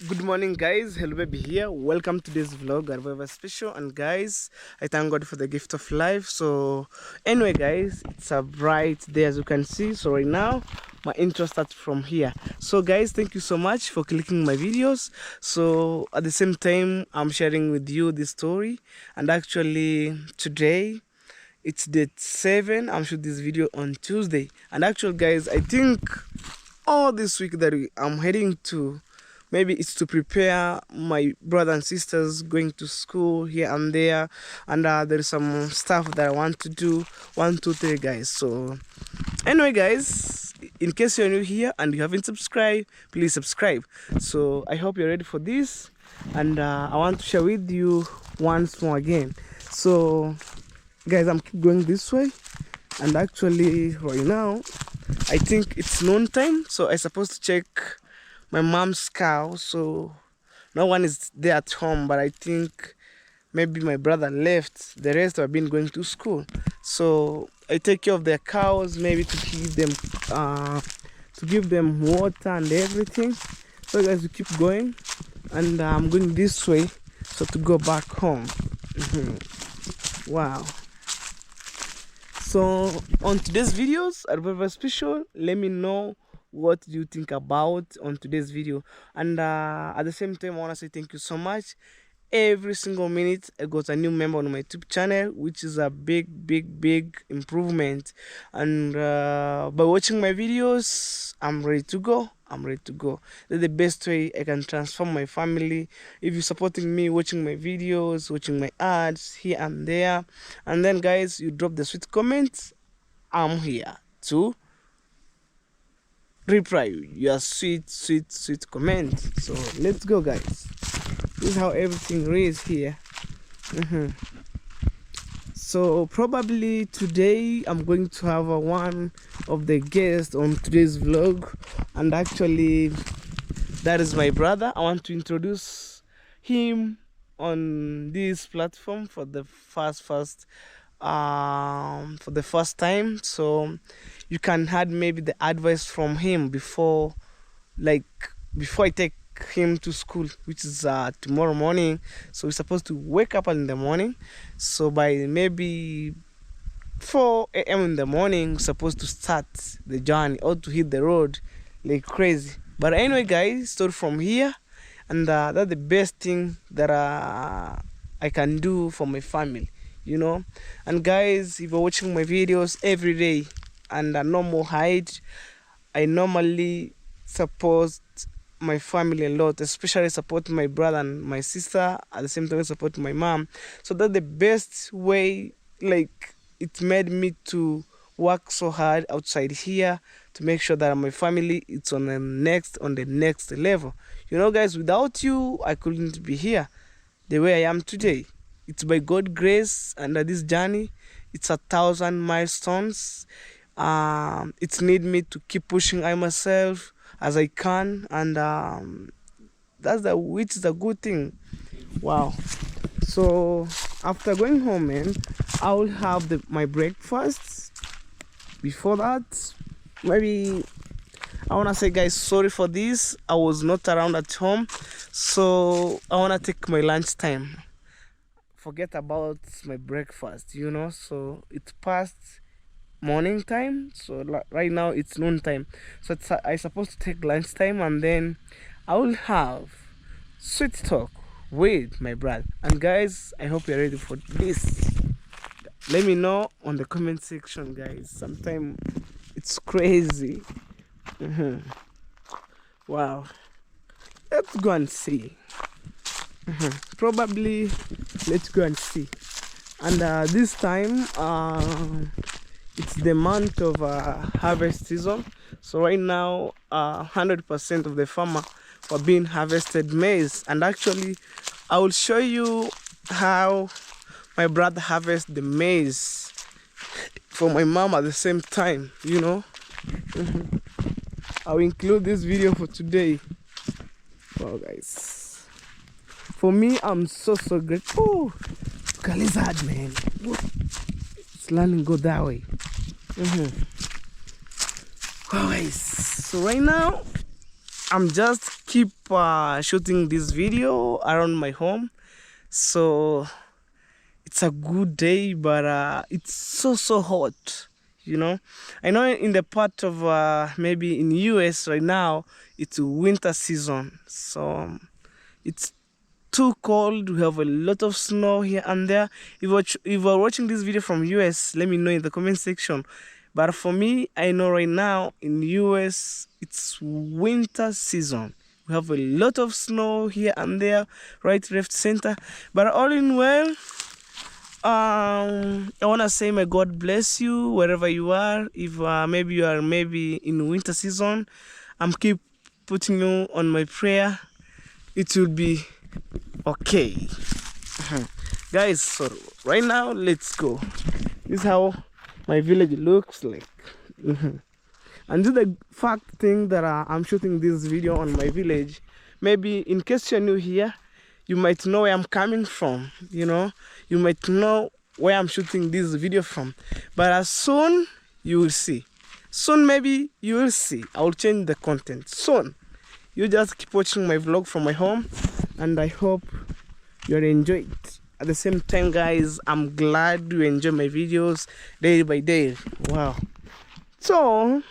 Good morning, guys. Hello, baby here. Welcome to this vlog. I have a special, and guys, I thank God for the gift of life. So, anyway, guys, it's a bright day as you can see. So right now, my intro starts from here. So, guys, thank you so much for clicking my videos. So at the same time, I'm sharing with you this story, and actually today it's date 7. I'm shooting this video on Tuesday, and actually, guys, I think all this week that I'm heading to, maybe it's to prepare my brother and sisters going to school here and there, and there is some stuff that I want to do. 1 2 3, guys. So anyway, guys, in case you're new here and you haven't subscribed, please subscribe. So I hope you're ready for this, and I want to share with you once more again. So guys, I'm keep going this way, and actually right now I think it's noon time, so I'm supposed to check my mom's cow. So no one is there at home, but I think maybe my brother left. The rest have been going to school, so I take care of their cows, maybe to give them water and everything. So guys, we keep going, and I'm going this way, so to go back home. Wow. So on today's videos, I have a special. Let me know what do you think about on today's video, and at the same time I want to say thank you so much. Every single minute I got a new member on my YouTube channel, which is a big improvement, and by watching my videos, I'm ready to go. That's the best way I can transform my family. If you're supporting me, watching my videos, watching my ads here and there, and then guys, you drop the sweet comments, I'm here to reply your sweet comment. So let's go, guys. This is how everything is here. So probably today I'm going to have one of the guests on today's vlog, and actually that is my brother. I want to introduce him on this platform for the first time, so you can have maybe the advice from him before I take him to school, which is tomorrow morning. So we're supposed to wake up in the morning, so by maybe 4 a.m. in the morning we're supposed to start the journey or to hit the road like crazy. But anyway, guys, start from here, and that's the best thing that I can do for my family, and guys, if you're watching my videos every day and no more height, I normally support my family a lot, especially support my brother and my sister, at the same time support my mom. So that's the best way. Like, it made me to work so hard outside here to make sure that my family is on the next level. Guys, without you I couldn't be here the way I am today. It's by God's grace, and this journey, it's 1,000 milestones. It's need me to keep pushing I myself as I can, and which is a good thing. Wow. So after going home, man, I will have my breakfast. Before that, maybe I want to say, guys, sorry for this. I was not around at home, so I want to take my lunch time. Forget about my breakfast, so it's past morning time, so right now it's noon time, so I supposed to take lunch time, and then I will have sweet talk with my brother. And guys, I hope you're ready for this. Let me know on the comment section, guys. Sometimes it's crazy. Wow. Let's go and see. Probably let's go and see. And this time it's the month of harvest season. So right now 100% of the farmer are being harvested maize, and actually I will show you how my brother harvests the maize for my mom at the same time. I will include this video for today. Wow, guys, for me, I'm so grateful. Look at lizard, man. It's landing go that way. Wow, guys, so right now I'm just keep shooting this video around my home. So it's a good day, but it's so hot. I know in the part of maybe in US right now it's winter season, so it's too cold. We have a lot of snow here and there. If you're watching this video from US, let me know in the comment section. But for me, I know right now in US it's winter season. We have a lot of snow here and there, right, left, center. But all in well, I want to say may God bless you wherever you are. If maybe you are maybe in winter season, I'm keep putting you on my prayer. It will be okay. Guys, so right now, let's go. This is how my village looks like. And this is the fact thing that I'm shooting this video on my village. Maybe in case you're new here, you might know where I'm coming from, you might know where I'm shooting this video from. But as soon you will see. Soon maybe you will see. I will change the content soon. You just keep watching my vlog from my home, and I hope you'll enjoy it. At the same time, guys, I'm glad you enjoy my videos day by day. Wow. So,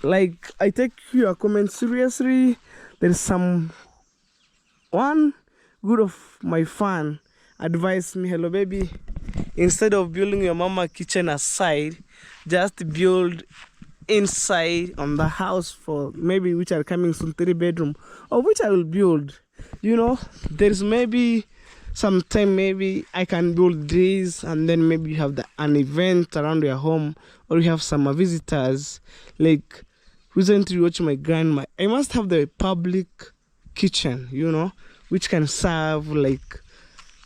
like, I take your comments seriously. There's some one good of my fan advised me, hello baby, instead of building your mama kitchen aside, just build inside on the house for maybe which are coming soon 3-bedroom, or which I will build. There's maybe sometime maybe I can build this, and then maybe you have an event around your home, or you have some visitors. Like recently watching my grandma, I must have the public kitchen, which can serve like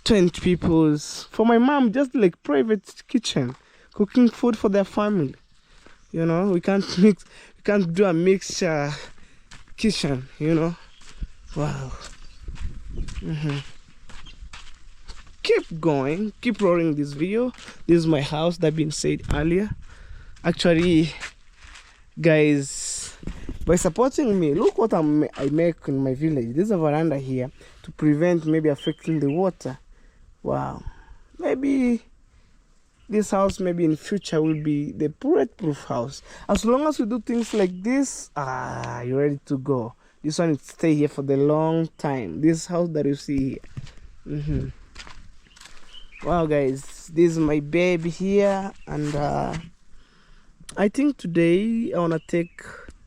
20 people's. For my mom, just like private kitchen, cooking food for their family. We can't do a mixture kitchen. Wow. Keep going, keep rolling this video. This is my house that been said earlier. Actually, guys, by supporting me, look what I make in my village. There's a veranda here to prevent maybe affecting the water. Wow. Maybe this house maybe in future will be the bulletproof house. As long as we do things like this, you're ready to go. This one will stay here for the long time. This house that you see here. Wow, guys, this is my baby here, and I think today I wanna take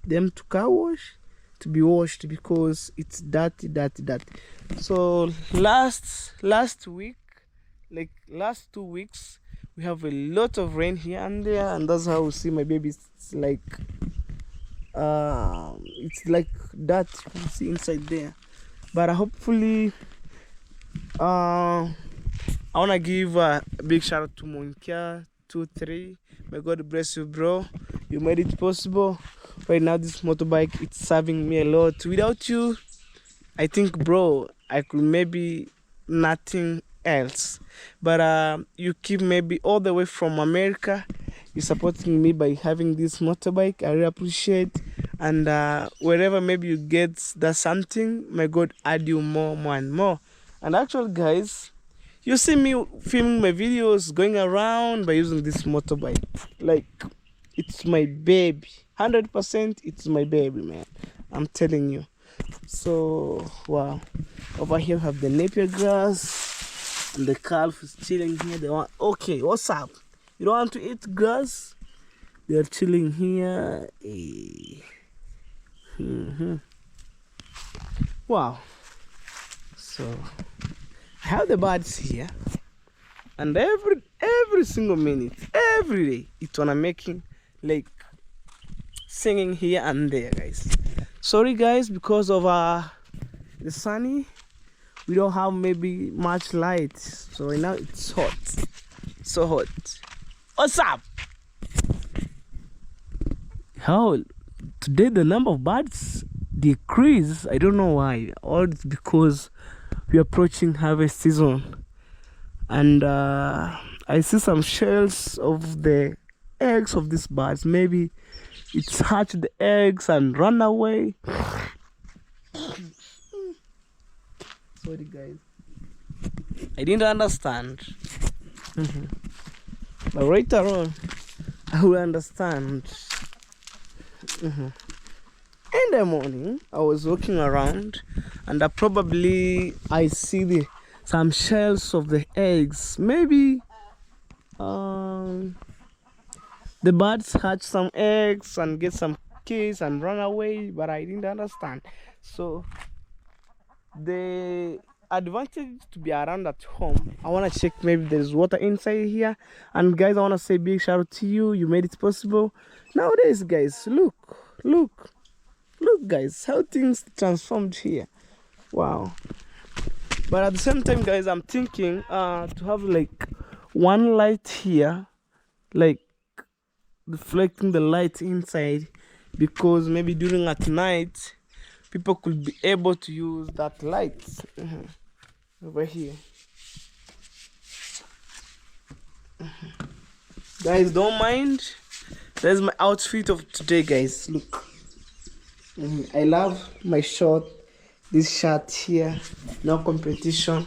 them to car wash to be washed because it's dirty. So last week, like last 2 weeks, we have a lot of rain here and there, and that's how we see my baby. It's like that. You can see inside there. But hopefully, I wanna give a big shout out to Monkia 23. May God bless you, bro. You made it possible. Right now, this motorbike, it's serving me a lot. Without you, I think, bro, I could maybe nothing else. But you keep maybe all the way from America. You're supporting me by having this motorbike. I really appreciate. And wherever maybe you get that something, may God add you more and more. And actually, guys, you see me filming my videos going around by using this motorbike. Like, it's my baby. 100% it's my baby, man. I'm telling you. So, wow. Over here we have the napier grass. And the calf is chilling here. They want, okay, what's up? You don't want to eat grass? They're chilling here. Wow. So, I have the birds here. And every single minute, every day, it's wanna making like singing here and there, guys. Sorry, guys, because of the sunny, we don't have maybe much light. So right now it's hot, so hot. What's up? How today the number of birds decrease? I don't know why. Or it's because we're approaching harvest season, and I see some shells of the eggs of these birds. Maybe it's hatched the eggs and run away. Sorry guys, I didn't understand. But later on I will understand. In the morning I was walking around and I see some shells of the eggs. Maybe the birds hatch some eggs and get some kids and run away, but I didn't understand. So the advantage to be around at home, I want to check maybe there's water inside here. And guys, I want to say big shout out to you. You made it possible. Nowadays guys, look guys, how things transformed here. Wow. But at the same time guys, I'm thinking to have like one light here, like reflecting the light inside, because maybe during at night people could be able to use that light. Over here. Guys, don't mind, there's my outfit of today guys. Look, I love my short, this shirt here, no competition.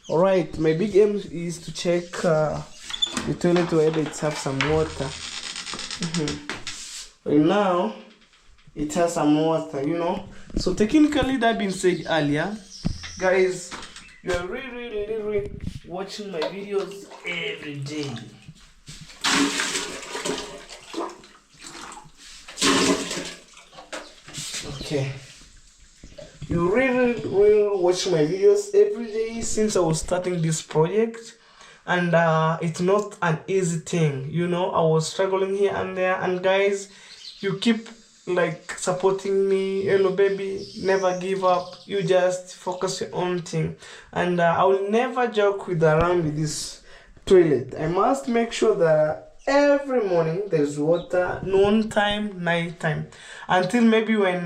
All right, my big aim is to check the toilet whether it has some water. Right now it has some water, you know. So technically, that being said earlier, guys, you are really watching my videos every day. Okay, you really watch my videos every day since I was starting this project. And it's not an easy thing, you know. I was struggling here and there, and guys, you keep like supporting me. Hello baby, never give up, you just focus your own thing. And I will never joke around with this toilet. I must make sure that every morning there's water, noon time, night time, until maybe when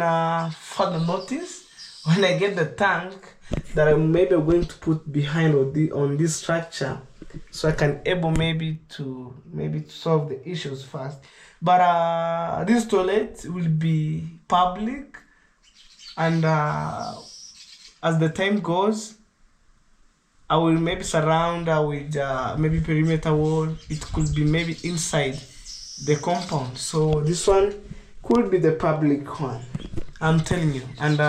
father notice, when I get the tank that I'm maybe going to put behind on this structure, so I can able maybe to solve the issues fast. But this toilet will be public, and as the time goes, I will maybe surround with maybe perimeter wall. It could be maybe inside the compound. So this one could be the public one, I'm telling you. And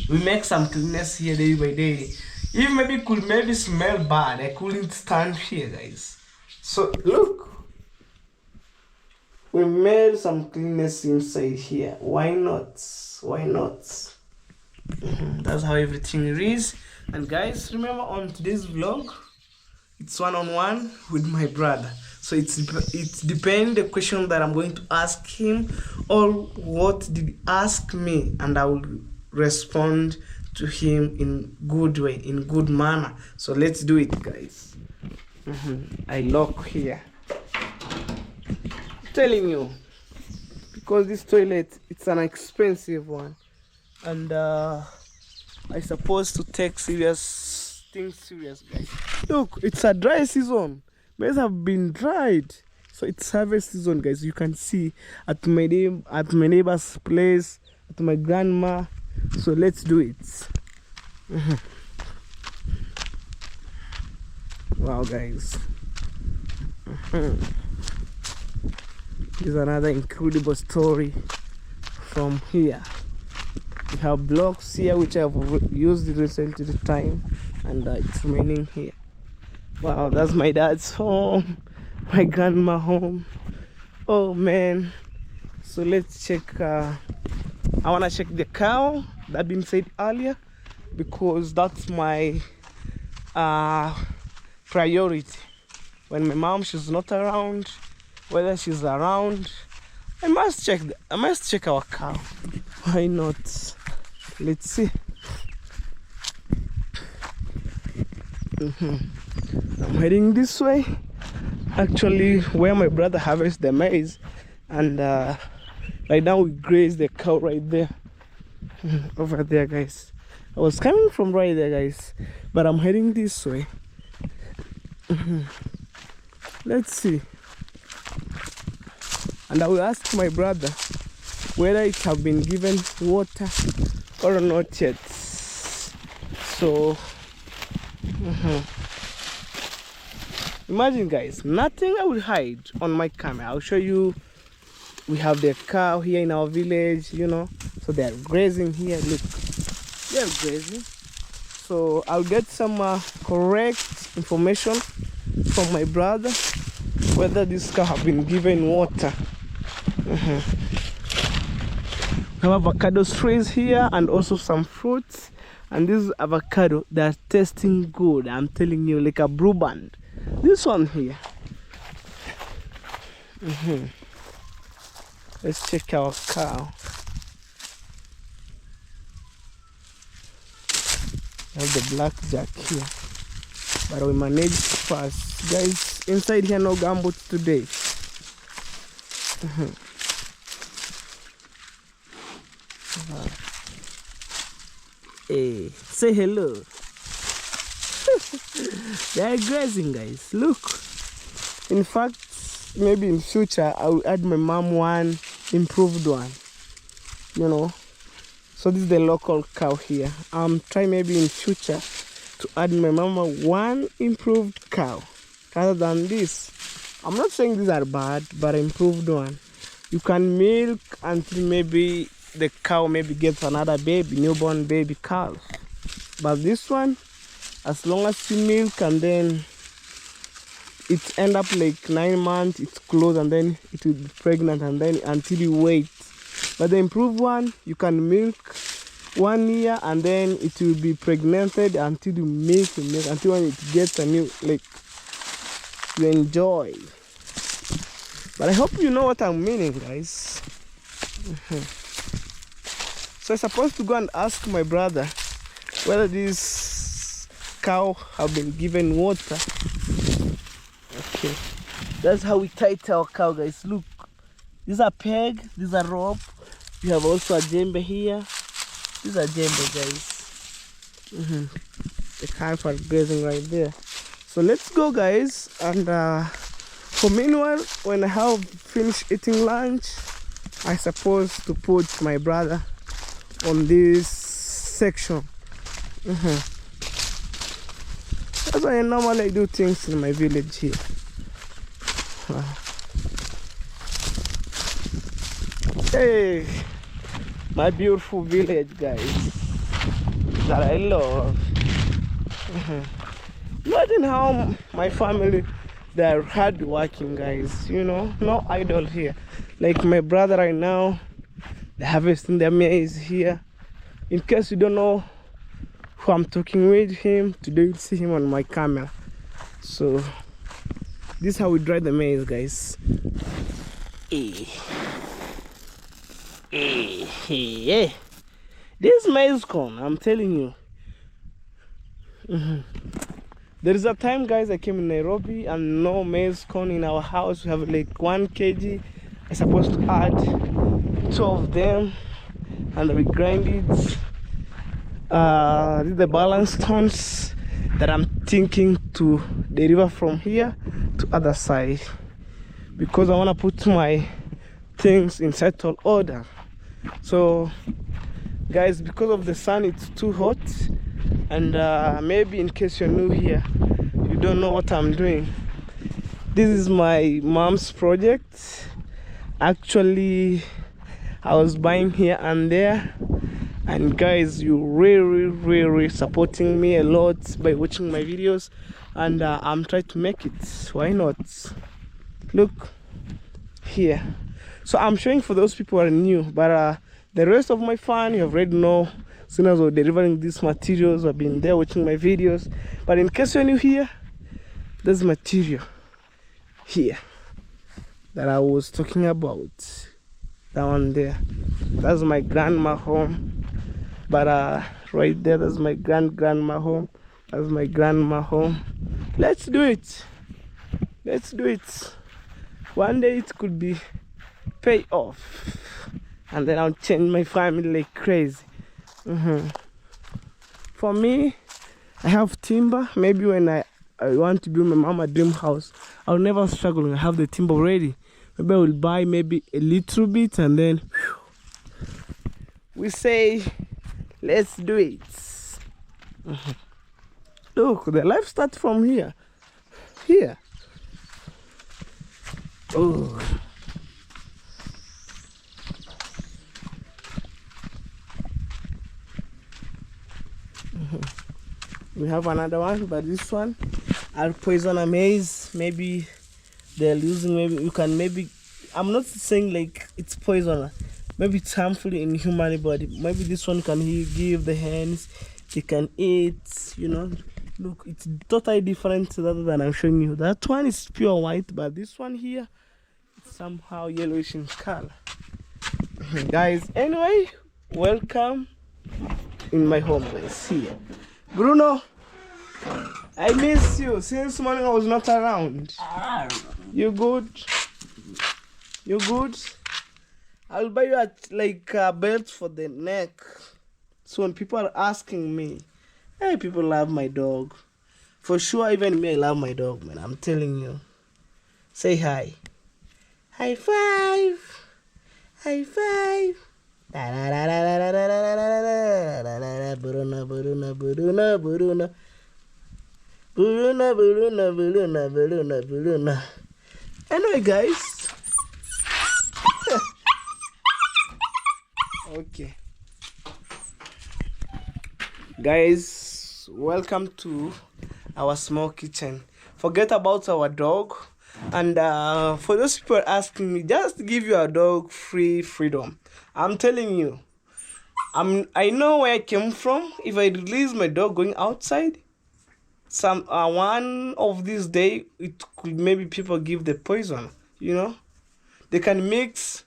we make some cleanness here day by day. Even maybe could smell bad, I couldn't stand here guys. So look, we made some cleanness inside here. Why not? That's how everything is. And guys, remember on today's vlog, it's one-on-one with my brother. So it depends the question that I'm going to ask him, or what did he ask me, and I will respond to him in good way, in good manner. So let's do it guys. I lock here, I'm telling you, because this toilet, it's an expensive one, and I supposed to take things serious guys. Look, it's a dry season, maize have been dried, so it's harvest season guys. You can see at my neighbor's place, at my grandma. So let's do it. Wow guys, here's another incredible story from here. We have blocks here which I have used recently time, and it's remaining here. Wow, that's my dad's home, my grandma home. Oh man. So let's check, I want to check the cow that been said earlier, because that's my priority. When my mom, she's not around, whether she's around, I must check our cow. Why not? Let's see. I'm heading this way, actually where my brother harvests the maize, and right now we graze the cow right there. Over there guys, I was coming from right there guys, but I'm heading this way. Let's see. and I will ask my brother whether it have been given water or not yet. So imagine guys, nothing I will hide on my camera. I'll show you. We have the cow here in our village, you know, so they are grazing here. Look, they are grazing. So I'll get some correct information from my brother whether this cow have been given water. We have avocado trees here and also some fruits, and this avocado, they are tasting good. I'm telling you, like a brew band. This one here. Let's check our cow. We have the blackjack here, but we managed fast, guys. Inside here, no gumboots today. Hey, say hello. They are grazing, guys. Look. In fact, maybe in future I will add my mom one improved one, you know. So this is the local cow here. I'm trying maybe in future to add my mama one improved cow rather than this. I'm not saying these are bad, but improved one. You can milk until maybe the cow maybe gets another baby, newborn baby calf. But this one, as long as you milk and then it end up like 9 months, it's closed, and then it will be pregnant, and then until you wait. But the improved one, you can milk 1 year and then it will be pregnanted until you milk until when it gets a new, like, you enjoy. But I hope you know what I'm meaning, guys. So I'm supposed to go and ask my brother whether this cow have been given water. Okay, that's how we tie our cow, guys. Look, these are peg, these are rope. We have also a jembe here. These are jembe, guys. The calf are grazing right there. So let's go, guys. And for meanwhile, when I have finished eating lunch, I suppose to put my brother on this section. That's why I normally do things in my village here. Hey, my beautiful village, guys, that I love. Imagine how my family, they are hard working, guys, you know, no idle here. Like my brother right now, they're harvesting their maize here. In case you don't know who I'm talking with him, today you'll see him on my camera. So this is how we dry the maize, guys. This maize corn, I'm telling you. There is a time, guys, I came in Nairobi and no maize corn in our house. We have like 1 kg. I'm supposed to add 2 of them and we grind it. These are the balance stones that I'm thinking to deliver from here to other side, because I want to put my things in settled order. So guys, because of the sun, it's too hot, and maybe in case you're new here, you don't know what I'm doing. This is my mom's project. Actually, I was buying here and there, and guys, you really supporting me a lot by watching my videos, and I'm trying to make it. Why not? Look here. So I'm showing for those people who are new, but the rest of my fan, you already know, soon as we're delivering these materials, I've been there watching my videos. But in case you're new here, there's material here that I was talking about. That one there, that's my grandma home. But right there, that's my grandma home. That's my grandma home. Let's do it. Let's do it. One day it could be pay off, and then I'll change my family like crazy. For me, I have timber. Maybe when I want to build my mama dream house, I'll never struggle. I have the timber ready Maybe I will buy maybe a little bit, and then we say, let's do it. Look, the life starts from here. Here. Oh. We have another one, but this one are poison maize. Maybe they're using, maybe you can, maybe I'm not saying like it's poison, maybe it's harmful in human body. Maybe this one can give the hens, they can eat, you know. Look, it's totally different rather than I'm showing you. That one is pure white, but this one here it's somehow yellowish in color. Guys, anyway, welcome in my home base here. Bruno, I miss you. Since morning I was not around. You good? You good? I'll buy you a belt for the neck. So when people are asking me, hey, people love my dog. For sure, even me, I love my dog, man. I'm telling you. Say hi. High five. High five. Buruna, buruna, buruna, buruna. Buruna, buruna, buruna, buruna, buruna. Anyway, guys. Okay. Guys, welcome to our small kitchen. Forget about our dog. And for those people asking me, just give your dog freedom. I'm telling you, I know where I came from. If I release my dog going outside, one of these days, it could maybe people give the poison, you know. They can mix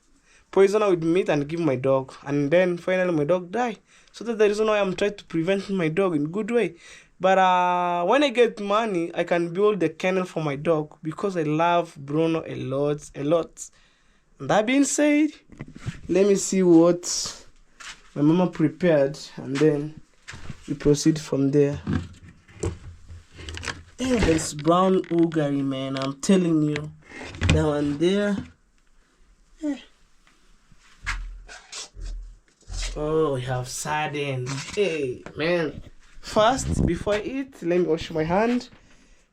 poison with meat and give my dog, and then finally my dog die. So that's the reason why I'm trying to prevent my dog in good way. But when I get money, I can build a kennel for my dog because I love Bruno a lot. And that being said, let me see what my mama prepared, and then we proceed from there. Hey, there's brown ogre, man. I'm telling you, that one there. Hey. Oh, we have sardine. Hey, man. First, before I eat, let me wash my hand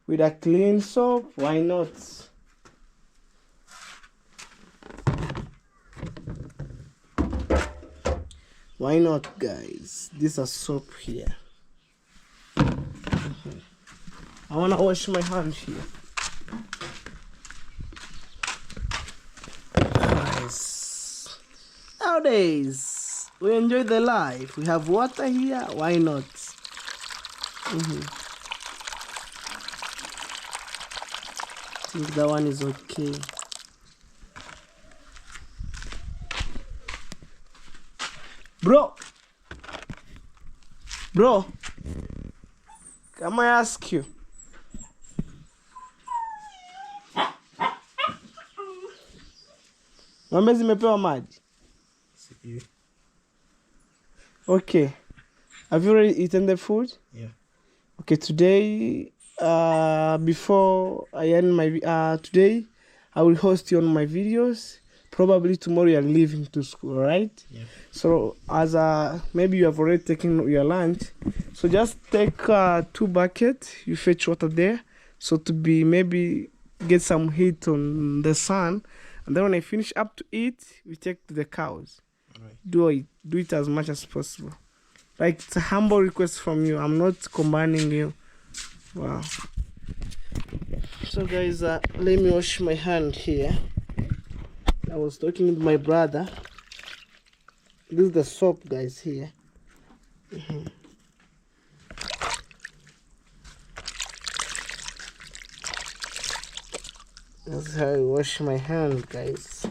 with a clean soap. Why not? Why not, guys? This is soap here. I wanna wash my hand here. Guys, nowadays we enjoy the life. We have water here. Why not? I think that one is okay. Bro, can I ask you? Ng'ombe zimepewa maji? Okay. Have you already eaten the food? Yeah. Okay, today, before I end my today, I will host you on my videos. Probably tomorrow you are leaving to school, right? Yeah. So as maybe you have already taken your lunch, so just take 2 buckets. You fetch water there, so to be maybe get some heat on the sun, and then when I finish up to eat, we take to the cows. All right. Do it as much as possible. Like, it's a humble request from you. I'm not commanding you. Wow. So guys, let me wash my hand here. I was talking with my brother. This is the soap, guys, here. That's how I wash my hand, guys.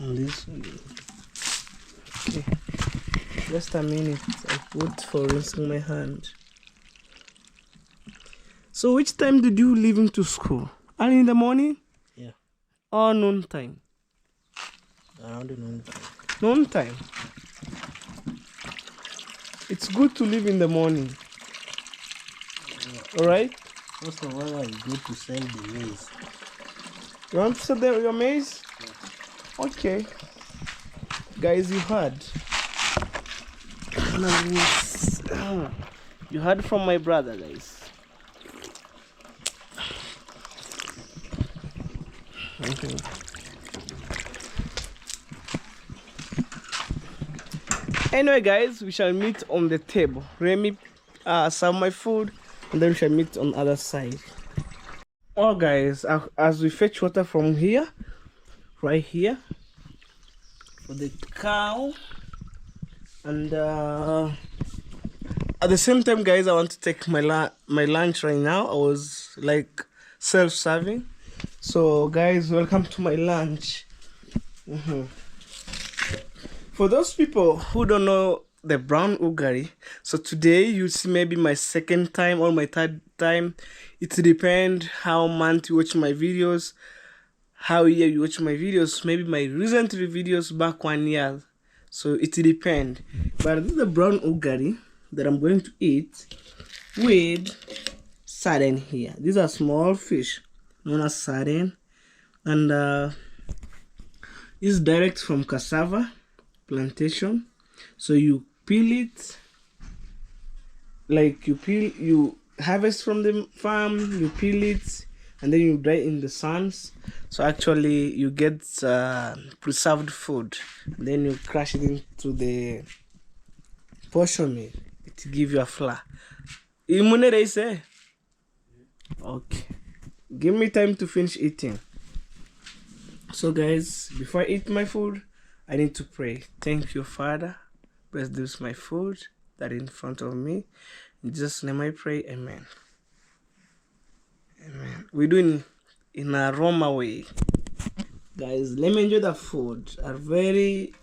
This way. Okay, just a minute. I put for rinsing my hand. So which time did you leave into school? Early in the morning? Yeah. Or noon time? Around noon time. Noon time? it's good to leave in the morning. All right. First of all, I go to sell the maize. You want to sell your maize? Yeah. Okay. Guys, you heard. You heard from my brother, guys. Anyway, guys, we shall meet on the table. Let me serve my food, and then we shall meet on the other side. Oh, guys, as we fetch water from here, right here, for the cow, and at the same time, guys, I want to take my lunch right now. I was like self-serving, so guys, welcome to my lunch. For those people who don't know the brown ugari, so today you see maybe my second time or my third time. It depends how month you watch my videos, how year you watch my videos, maybe my recent videos back 1 year. So it depends. But this is the brown ugari that I'm going to eat with sardine here. These are small fish known as sardine, and it's direct from cassava plantation. So you peel it, like you harvest from the farm, you peel it, and then you dry in the suns. So actually you get preserved food, and then you crush it into the portion meal. It give you a flour. Imunere say? Okay. Give me time to finish eating. So guys, before I eat my food, I need to pray. Thank you, Father. Bless this my food that is in front of me. In Jesus' name I pray, amen. Amen. We're doing in a Roma way. Guys, let me enjoy the food. Are very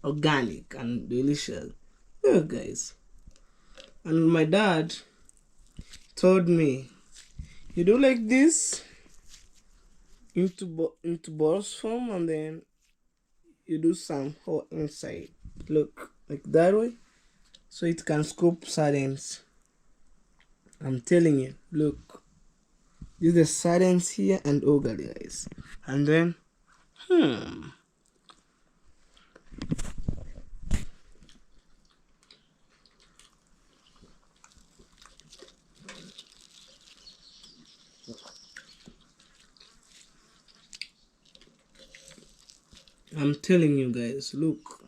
organic and delicious. Yeah, guys. And my dad told me, you do like this into balls form, and then you do some hole inside. Look, like that way. So it can scoop sardines. I'm telling you, look. This is the sardines here and ugari, guys. And then, I'm telling you guys, look.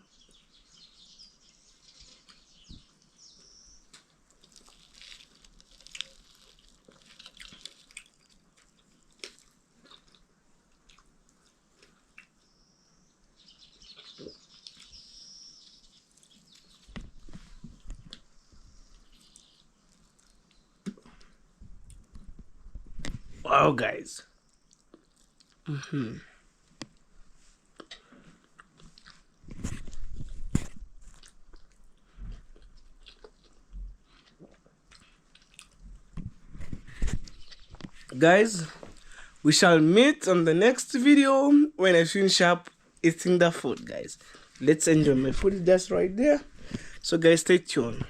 Wow, guys. Guys, we shall meet on the next video when I finish up eating the food, guys. Let's enjoy my food just right there. So guys, stay tuned.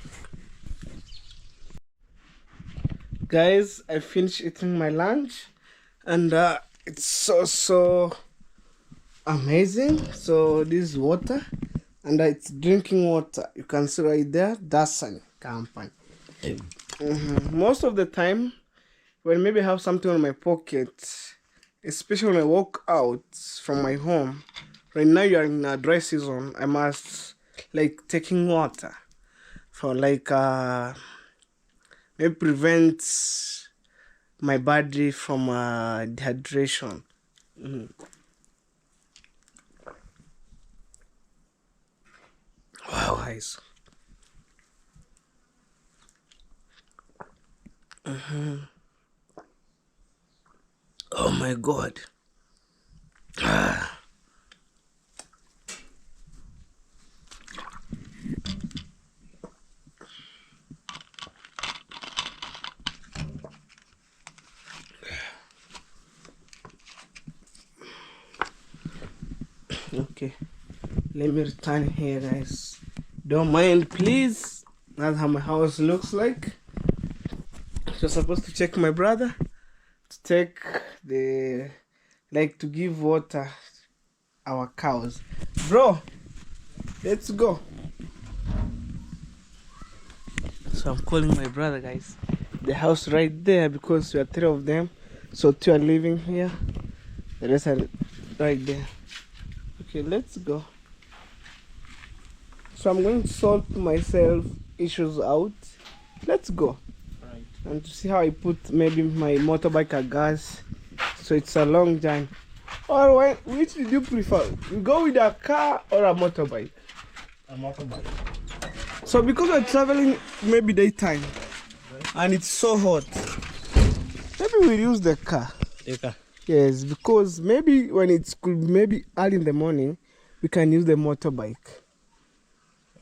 Guys, I finished eating my lunch, and it's so amazing. So this is water, and it's drinking water. You can see right there, Dasani company. Most of the time, when maybe I have something on my pocket, especially when I walk out from my home, right now you are in a dry season, I must like taking water for like maybe prevent my body from dehydration. Wow, guys. Oh my God. Okay, let me return here, guys. Don't mind, please. That's how my house looks like. Just supposed to check my brother to take the to give water our cows. Bro, let's go. So I'm calling my brother, guys. The house right there because we are three of them. So two are living here. The rest are right there. Okay, let's go. So I'm going to sort myself issues out. Let's go. Right. And to see how I put maybe my motorbike at gas. So it's a long journey. Or which did you prefer? You go with a car or a motorbike? A motorbike. So because we're traveling maybe daytime and it's so hot, maybe we'll use the car. The car. Yes, because maybe when it's maybe early in the morning, we can use the motorbike.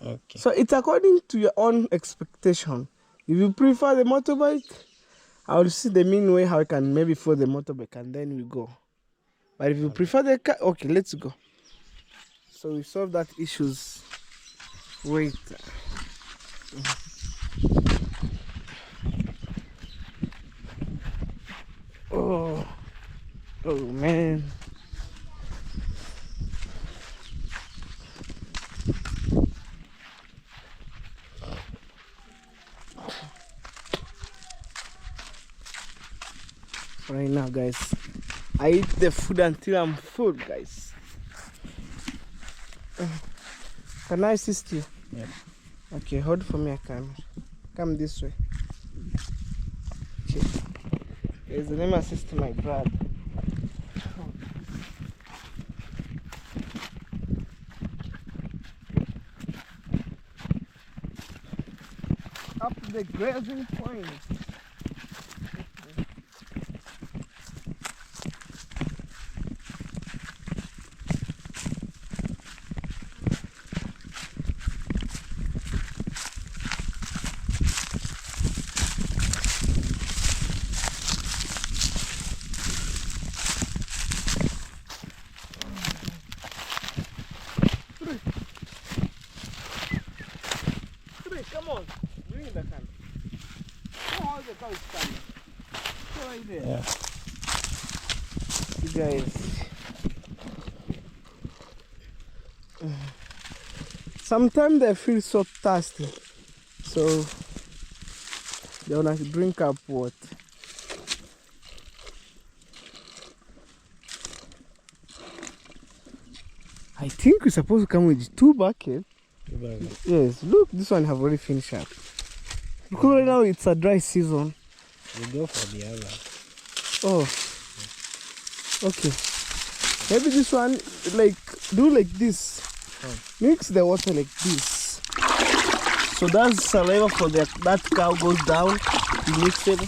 Okay. So it's according to your own expectation. If you prefer the motorbike, I will see the mean way how I can maybe fill the motorbike and then we go. But if you prefer the car, okay, let's go. So we solve that issues. Wait. Oh man. Right now, guys, I eat the food until I'm full, guys. Can I assist you? Yeah. Okay, hold for me a camera. Come this way. Okay. Guys, let me assist my brother. Up to the grazing point. Come on, bring the can. Oh, the cow is coming. Go right there. Yeah. You guys. Sometimes they feel so thirsty, so they wanna drink up water. I think we're supposed to come with 2 buckets. Yes, look, this one have already finished up. Because right now it's a dry season. We go for the other. Oh, okay. Maybe this one, do like this. Mix the water like this. So that's saliva for that cow goes down. You mix it.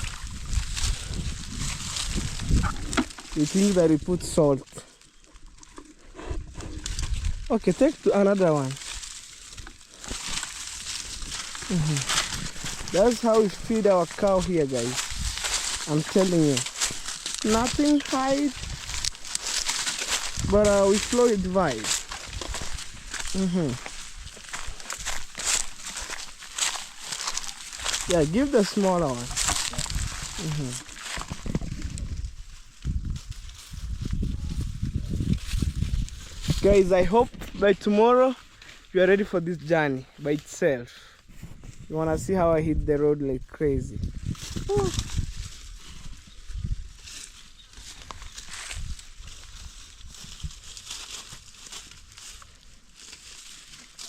You think that you put salt. Okay, take to another one. That's how we feed our cow here, guys. I'm telling you. Nothing hide, but we slowly divide. Yeah, give the smaller one. Guys, I hope by tomorrow you are ready for this journey by itself. You wanna see how I hit the road like crazy. Oh.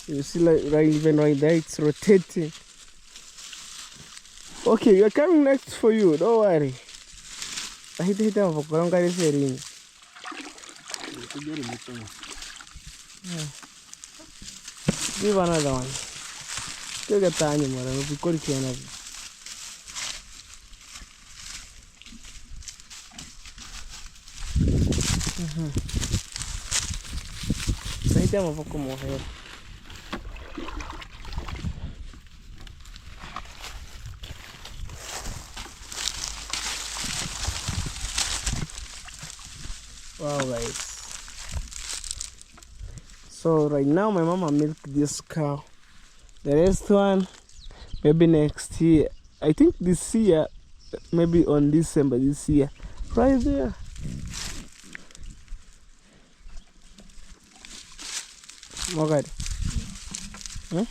You see, even right there, it's rotating. Okay, you're coming next for you. Don't worry. I hit him for Koranga. Give another one. Take a tiny more. We'll be calling another. I hit him for come over here. Wow, guys. So right now my mama milked this cow. The rest one maybe next year. I think this year, maybe on December this year. Right there. Okay. Huh?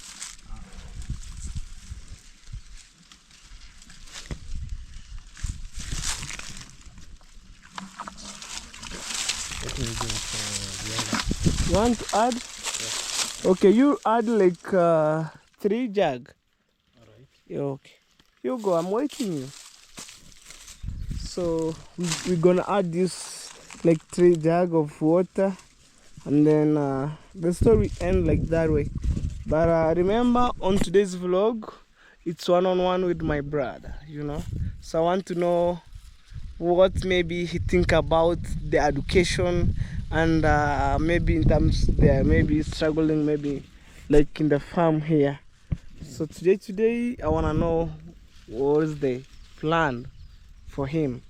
Let me go for the other. You want to add? Okay, you add like 3 jug. Alright. Yeah, okay. You go, I'm waiting you. So we're gonna add this like 3 jug of water, and then the story end like that way. But remember, on today's vlog, it's one-on-one with my brother, you know. So I want to know what maybe he think about the education, and maybe in terms they're maybe struggling, maybe like in the farm here. So today I want to know what's the plan for him.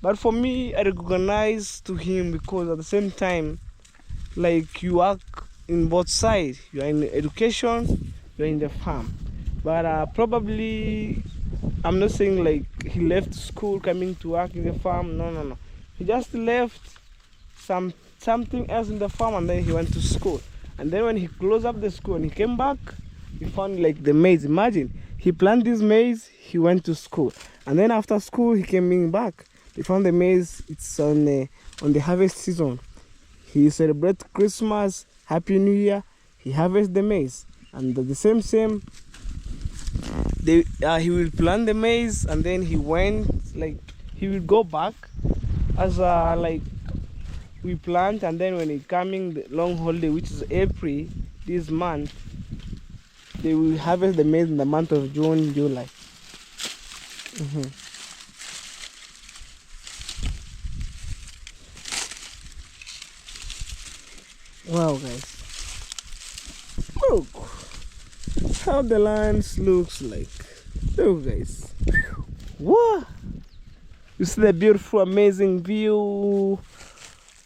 But for me, I recognize to him because at the same time, like you work in both sides. You are in education, you are in the farm. But probably, I'm not saying like he left school coming to work in the farm. No. He just left something else in the farm, and then he went to school. And then when he closed up the school and he came back, he found like the maize. Imagine, he planted this maize, he went to school. And then after school, he came back. He found the maize, it's on the harvest season. He celebrates Christmas, Happy New Year, he harvests the maize. And the same, he will plant the maize, and then he went, like, he will go back as like, we plant, and then when it coming the long holiday, which is April, this month, they will harvest the maize in the month of June, July. Wow, guys, look how the lands looks like. Look, guys, what? You see the beautiful, amazing view.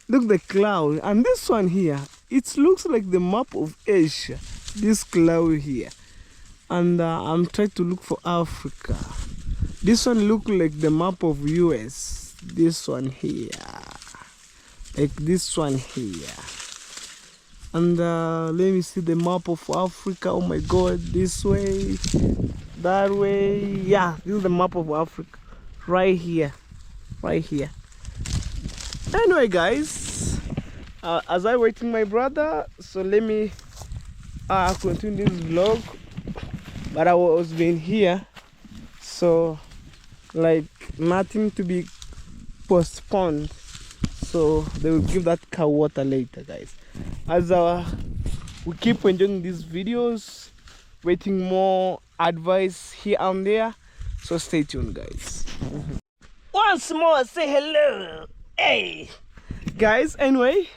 Look the cloud, and this one here, it looks like the map of Asia. This cloud here, and I'm trying to look for Africa. This one look like the map of US. This one here, like this one here, and let me see the map of Africa. Oh my God, this way, that way. Yeah, this is the map of Africa, right here. Anyway, guys, as I waiting my brother, so let me continue this vlog. But I was being here, so like nothing to be postponed, so they will give that cow water later, guys. As we keep enjoying these videos, waiting more advice here and there, so stay tuned, guys. Once more, say hello. Hey guys, anyway,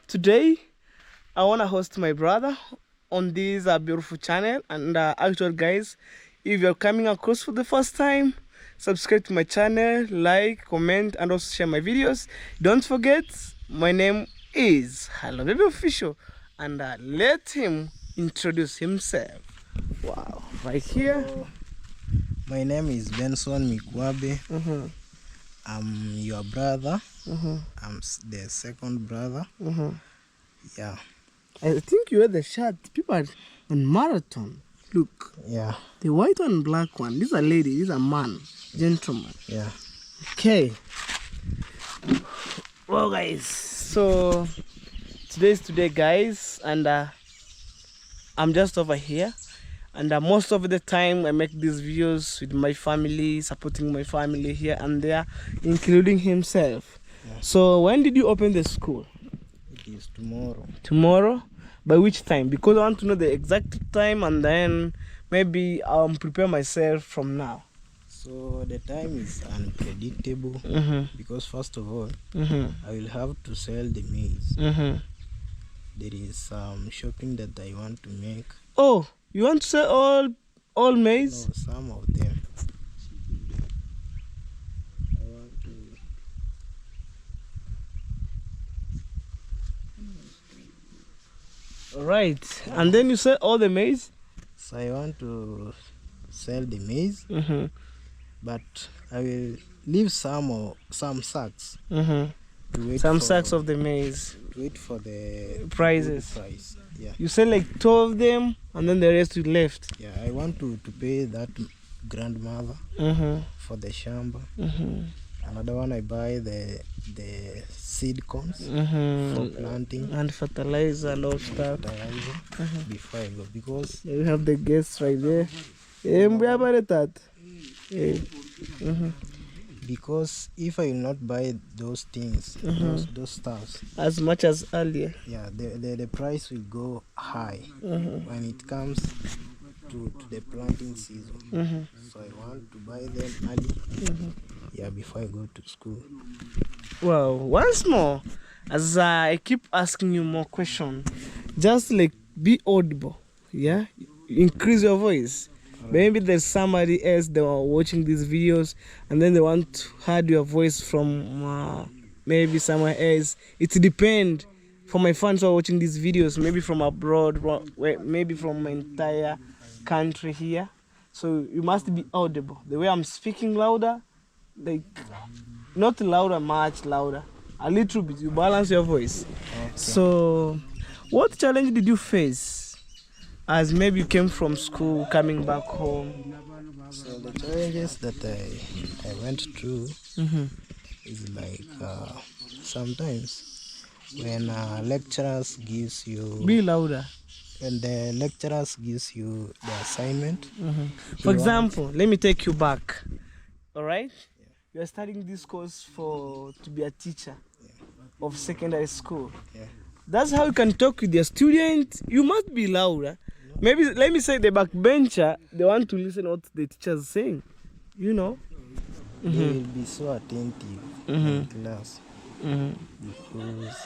today I want to host my brother on this beautiful channel. And actually, guys, if you're coming across for the first time, subscribe to my channel, like, comment, and also share my videos. Don't forget, my name is Hello Baby Official, and let him introduce himself. Wow, right here. My name is Benson Mikwabe. I'm your brother. I'm the second brother. Yeah. I think you had the shirt. People are on marathon. Look. Yeah. The white one and black one. This is a lady. This is a man. Gentleman. Yeah. Okay. Well, guys. So today's today, guys, and I'm just over here. And most of the time I make these videos with my family, supporting my family here and there, including himself. Yeah. So when did you open the school? It is tomorrow. Tomorrow? By which time? Because I want to know the exact time, and then maybe I'll prepare myself from now. So the time is unpredictable because first of all, I will have to sell the maize. There is some shopping that I want to make. Oh, you want to sell all maize? No, some of them. I want to. Right. And then you sell all the maize? So I want to sell the maize, but I will leave some sacks to wait Some for sacks of the maize. the Prices. good price. Yeah, You sell like 2 of them and then the rest you left. yeah. I want to pay that grandmother for the shamba. Another one I buy the seed cones for planting And fertilizer and all stuff. fertilizer before I go, because You have the guests right there. We have that. because if I will not buy those things, those stuffs, As much as earlier. yeah, the price will go high when it comes to the planting season. So I want to buy them early, yeah, before I go to school. Well, once more, as I keep asking you more questions, just like be audible, yeah? Increase your voice. Maybe there's somebody else that are watching these videos and then they want to hear your voice from maybe somewhere else. It depends. For my fans who are watching these videos, maybe from abroad, maybe from my entire country here. So you must be audible. The way I'm speaking louder, like not louder, much louder, a little bit. You balance your voice. Okay. So, what challenge did you face? As maybe you came from school, coming back home. So the challenges that I went through is like sometimes when lecturers gives you Be louder. when the lecturers gives you the assignment. For example, let me take you back. All right? You are studying this course to be a teacher of secondary school. Yeah. That's how you can talk with your student. You must be louder. Maybe let me say the backbencher, they want to listen what the teacher is saying. You know. They will be so attentive in class because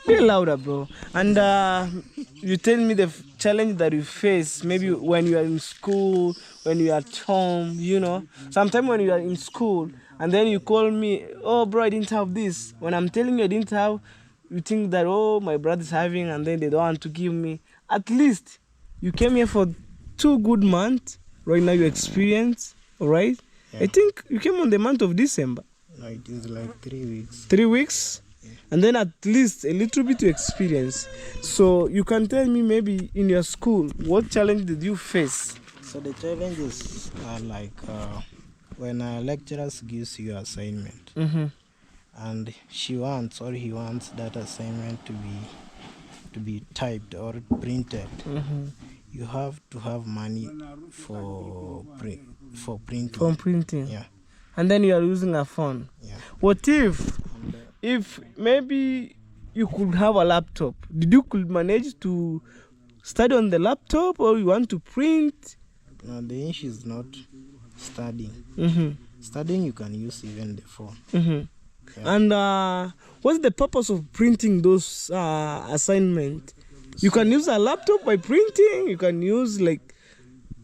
Be louder, bro. And you tell me the challenge that you face, maybe when you are in school, when you are at home, you know. Sometimes when you are in school and then you call me, oh, bro, I didn't have this. When I'm telling you I didn't have, you think that, oh, my brother's having, and then they don't want to give me. At least you came here for 2 good months. Right now you experience, all right? Yeah. I think you came on the month of December. no, it is like 3 weeks. 3 weeks? And then at least a little bit to experience. So you can tell me maybe in your school, what challenge did you face? So the challenges are like when a lecturer gives you assignment and he wants that assignment to be typed or printed. You have to have money for printing. From printing. Yeah. And then you are using a phone. Yeah. What if maybe you could have a laptop? Did you could manage to study on the laptop, or you want to print? No, the issue is not studying. Studying you can use even the phone. Yeah. And what's the purpose of printing those assignment? You can use a laptop by printing. You can use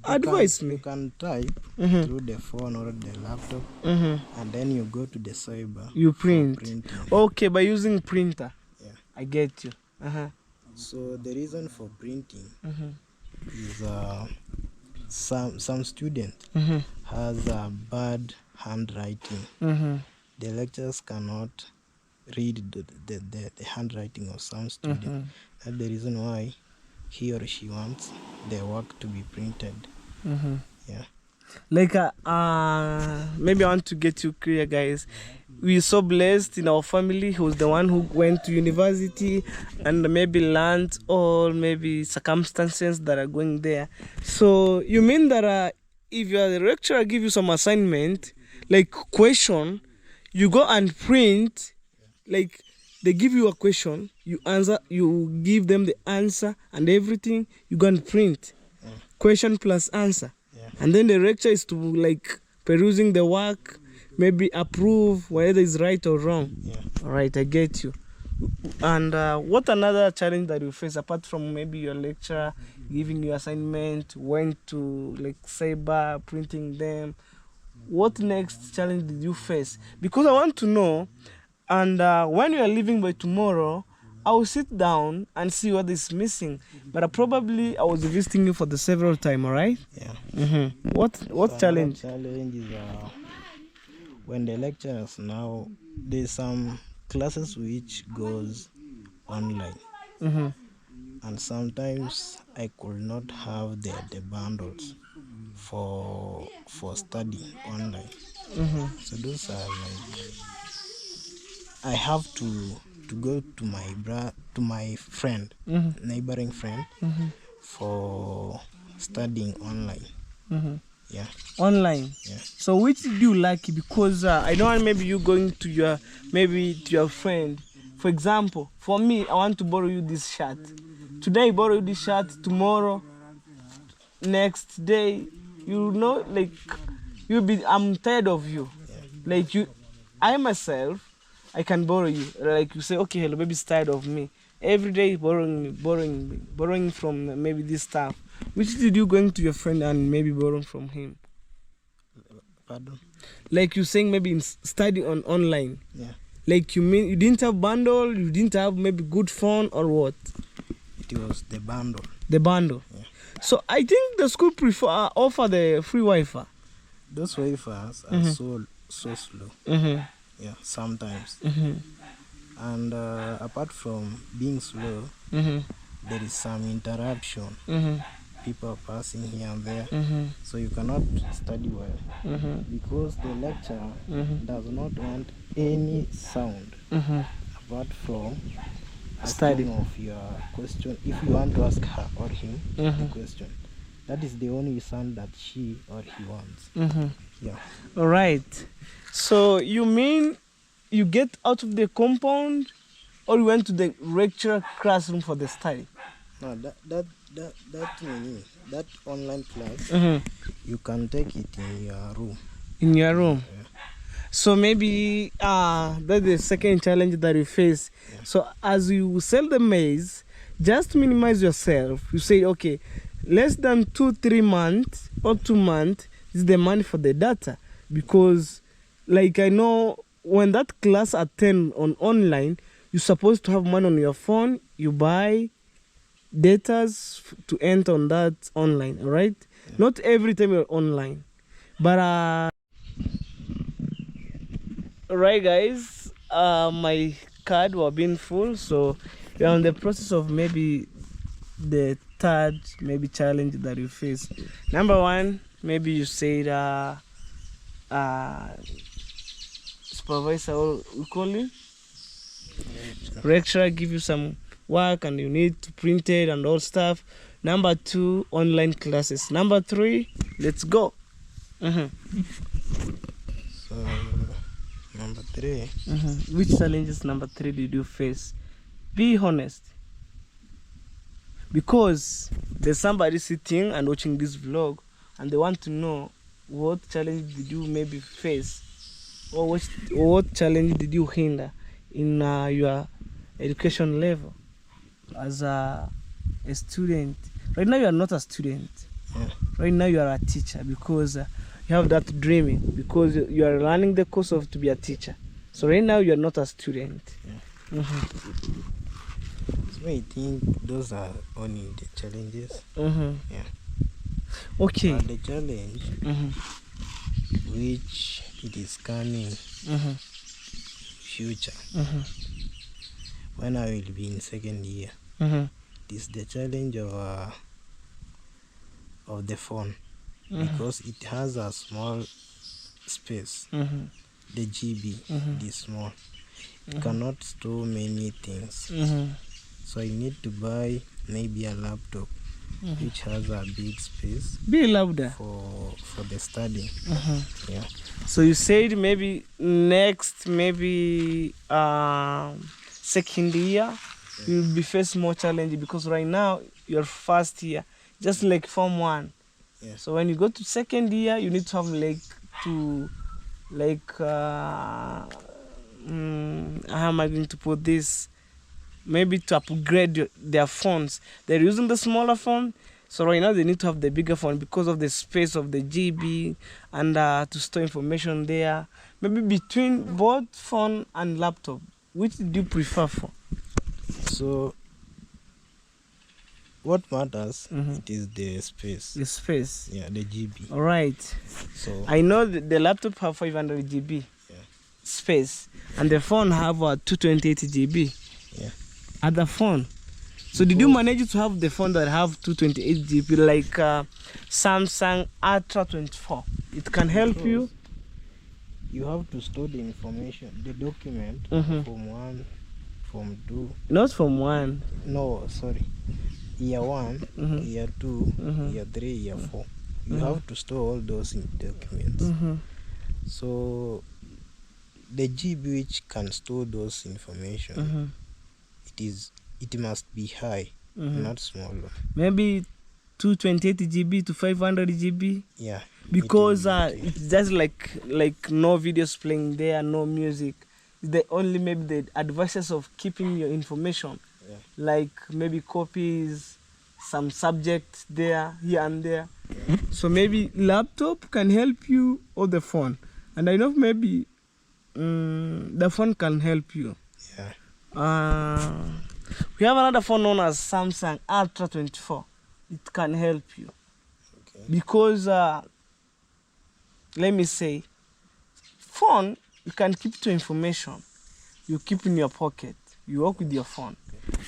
advise me. You can type through the phone or the laptop, and then you go to the cyber. You for print. printing. Okay, by using printer. Yeah. I get you. So the reason for printing is some student has a bad handwriting. The lecturers cannot read the handwriting of some student. That's the reason why he or she wants their work to be printed. Yeah. Maybe I want to get you clear, guys. We're so blessed in our family who's the one who went to university and maybe learned all maybe circumstances that are going there. So you mean that if your lecturer give you some assignment, like question, you go and print, like they give you a question, you answer, you give them the answer and everything, you go and print. Question plus answer. And then the lecturer is to perusing the work, maybe approve whether it's right or wrong. All right, I get you. And what another challenge that you face apart from maybe your lecturer giving you assignment, went to cyber, printing them? What next challenge did you face? Because I want to know. And when you are leaving by tomorrow, I will sit down and see what is missing. But I was visiting you for the several time, alright? Yeah. What So challenge? another challenge is when the lecturers now, there's some classes which goes online, and sometimes I could not have the bundles for study online. So those are like, I have to go to my friend, neighboring friend, for studying online. Yeah. Online. Yeah. So which did you like? Because I don't want maybe you going to your friend. For example, for me, I want to borrow you this shirt. Today I borrow you this shirt. Tomorrow, next day, like I'm tired of you. Like you, I myself, I can borrow you. Like you say, okay, hello, baby's tired of me. Every day borrowing from maybe this stuff. Which did you going to your friend and maybe borrowing from him? Pardon? Like you saying maybe study on online. Yeah. Like you mean you didn't have bundle, you didn't have maybe good phone or what? It was the bundle. The bundle. Yeah. So I think the school offer the free Wi-Fi. Those wafers are so slow. Yeah, sometimes. And apart from being slow, there is some interruption. People are passing here and there, so you cannot study well because the lecturer does not want any sound apart from asking of your question. If you want to ask her or him the question, that is the only sound that she or he wants. Yeah. All right. So you mean you get out of the compound, or you went to the lecture classroom for the study? No, that online class, you can take it in your room. In your room. Yeah. So maybe that's the second challenge that you face. Yeah. So as you sell the maize, just minimize yourself. You say, okay, less than 2-3 months or 2 months is the money for the data, because like I know when that class attend on online, you're supposed to have money on your phone. You buy datas to enter on that online, all right? Yeah. Not every time you're online, but all right, guys. My card were being full, so we're on the process of maybe the third maybe challenge that you face. Number one, maybe you said supervisor, or we call you lecturer, give you some work and you need to print it and all stuff. Number two, online classes. Number three, let's go. So number three. Which challenges number three did you face? Be honest, because there's somebody sitting and watching this vlog and they want to know what challenge did you maybe face, or what challenge did you hinder in your education level as a student. Right now you are not a student. Yeah. Right now you are a teacher, because you have that dreaming, because you are learning the course of to be a teacher. So right now you are not a student. Yeah. So I think those are only the challenges. Yeah. Okay. But the challenge which it is coming future, when I will be in second year, it is the challenge of the phone, because it has a small space. The GB is small. It cannot store many things. So I need to buy maybe a laptop which has a big space. Be louder. For the study. Yeah. So you said maybe next, maybe second year, you'll be facing more challenge, because right now you're first year, just like Form 1. Yeah. So when you go to second year, you need to have how am I going to put this? Maybe to upgrade their phones. They're using the smaller phone, so right now they need to have the bigger phone because of the space of the GB and to store information there. Maybe between both phone and laptop, which do you prefer for? So what matters, it is the space. The space. Yeah, the GB. All right. So I know the laptop have 500 GB yeah, space, and the phone have 228 GB. yeah. Other phone. So did you manage to have the phone that have 228 GB like Samsung Ultra 24? It can help you. You have to store the information, the document from 1, from 2. Not from 1. No, sorry. Year 1, year 2, year 3, year 4. You have to store all those in documents. So the GB which can store those information, it must be high, not small. Maybe 228 GB to 500 GB. Yeah. Because it's just like no videos playing there, no music. The only maybe the advices of keeping your information, like maybe copies, some subjects there, here and there. So maybe laptop can help you or the phone, and I know maybe the phone can help you. Yeah. We have another phone known as Samsung Ultra 24. It can help you because let me say, phone you can keep to information. You keep in your pocket. You work with your phone.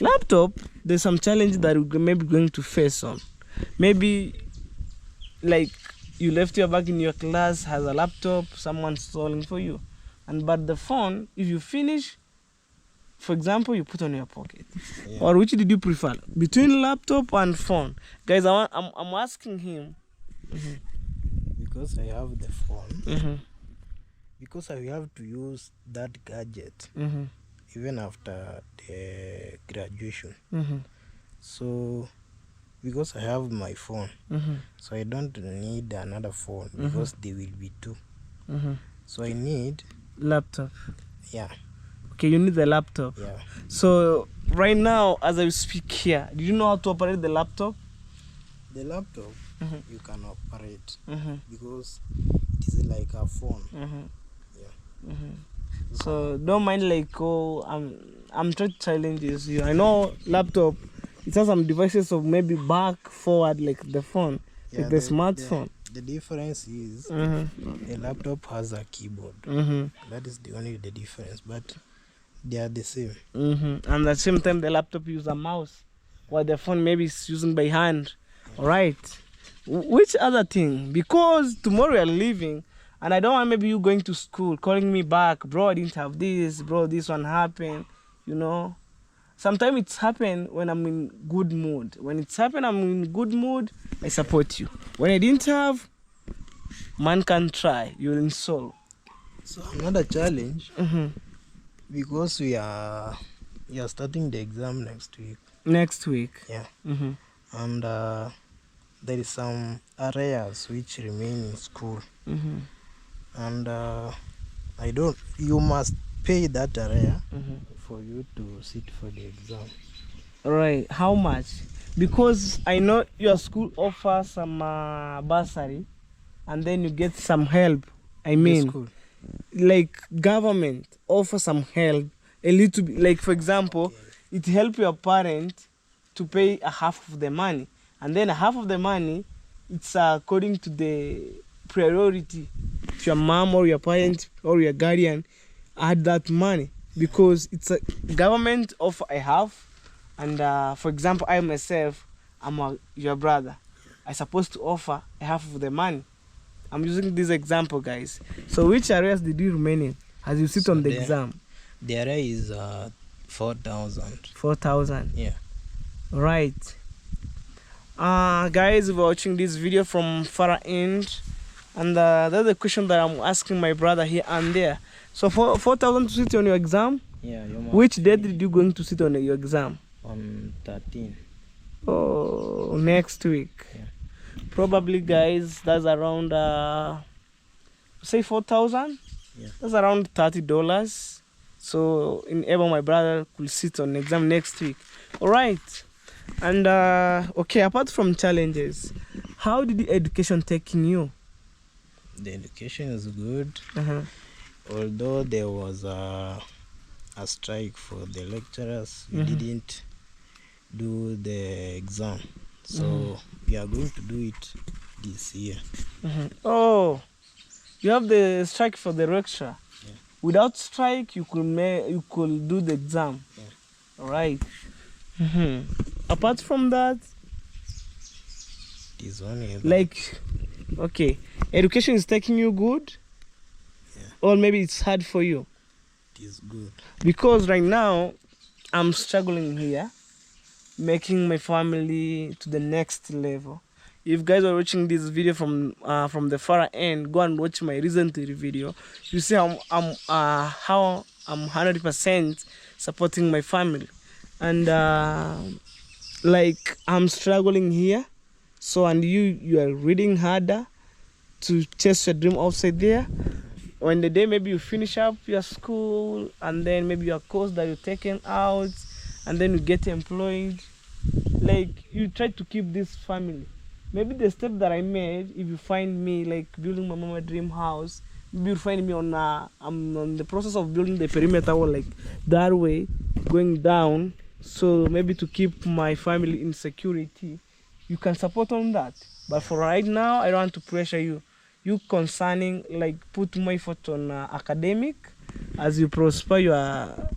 Laptop, there's some challenge that you're maybe going to face on. Maybe like you left your bag in your class, has a laptop, someone's stolen for you. But the phone, if you finish, for example, you put on your pocket. Or which did you prefer? Between laptop and phone? Guys, I'm asking him. Because I have the phone. Because I have to use that gadget even after the graduation. So because I have my phone, so I don't need another phone because they will be 2. So I need laptop. Yeah. Okay, you need the laptop. Yeah. So right now, as I speak here, do you know how to operate the laptop? The laptop you can operate because it is like a phone. Yeah. So don't mind like I'm trying to challenge you. I know laptop, it has some devices of maybe back, forward, like the phone, like the smartphone. The difference is the laptop has a keyboard. That is the only the difference, but they are the same. And at the same time, the laptop uses a mouse, while the phone maybe is using by hand. All right. Which other thing? Because tomorrow you're leaving, and I don't want maybe you going to school, calling me back, bro, I didn't have this, bro, this one happened, you know. Sometimes it's happened when I'm in good mood. When it's happened, I'm in good mood, I support you. When I didn't have, man can try, you'll install. So another challenge, because we are starting the exam next week. Next week? Yeah. And there is some areas which remain in school. And you must pay that area for you to sit for the exam. Right. How much? Because I know your school offers some bursary, and then you get some help. I mean, like government offers some help a little bit. Like for example, it help your parent to pay a half of the money, and then a half of the money, it's according to the priority. If your mom or your parent or your guardian add that money, because it's a government offer a half, and for example, I myself, I'm your brother, I supposed to offer a half of the money. I'm using this example, guys. So which areas did you remain in as you sit on the exam? The area is 4,000. 4,000. Yeah. Right. Guys, we're watching this video from far end, and that's the question that I'm asking my brother here and there. So for 4,000 to sit on your exam? Yeah. Which date did you going to sit on your exam? On 13. Oh, next week. Yeah. Probably, guys, that's around say 4,000. Yeah. That's around $30. So enable my brother could sit on exam next week. All right. And okay, apart from challenges, how did the education taking you? The education is good, although there was a a strike for the lecturers. We didn't do the exam, so we are going to do it this year. Oh, you have the strike for the lecture. Yeah. Without strike, you could do the exam. Yeah. All right. Apart from that, This one is like, okay, education is taking you good, or maybe it's hard for you. it is good. Because right now, I'm struggling here, making my family to the next level. If guys are watching this video from the far end, go and watch my recent video. You see how I'm 100% supporting my family, and like I'm struggling here. So and you are reading harder to chase your dream outside there. When the day maybe you finish up your school and then maybe your course that you're taking out and then you get employed, like you try to keep this family. Maybe the step that I made, if you find me like building my mama dream house, maybe you find me on I'm on the process of building the perimeter wall like that way, going down. So maybe to keep my family in security, you can support on that. But for right now, I don't want to pressure you. You concerning like put more effort on academic as you prosper your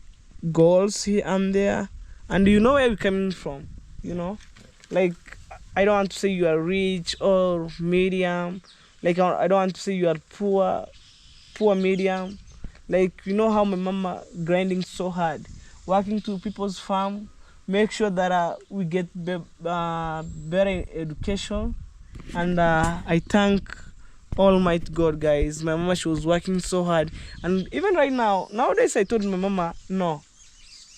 goals here and there, and you know where you're coming from. You know, like I don't want to say you are rich or medium. Like I don't want to say you are poor medium. Like you know how my mama grinding so hard, working to people's farm, make sure that we get better education, and I thank Almighty God, guys. My mama, she was working so hard, and even right now, nowadays, I told my mama, no,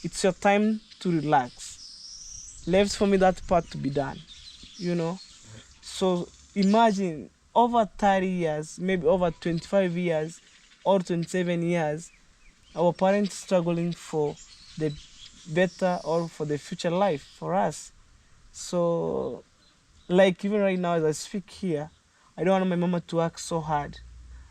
it's your time to relax. Left for me that part to be done, you know. So imagine over 30 years, maybe over 25 years, or 27 years, our parents struggling for the better or for the future life for us. So, like even right now as I speak here, I don't want my mama to work so hard.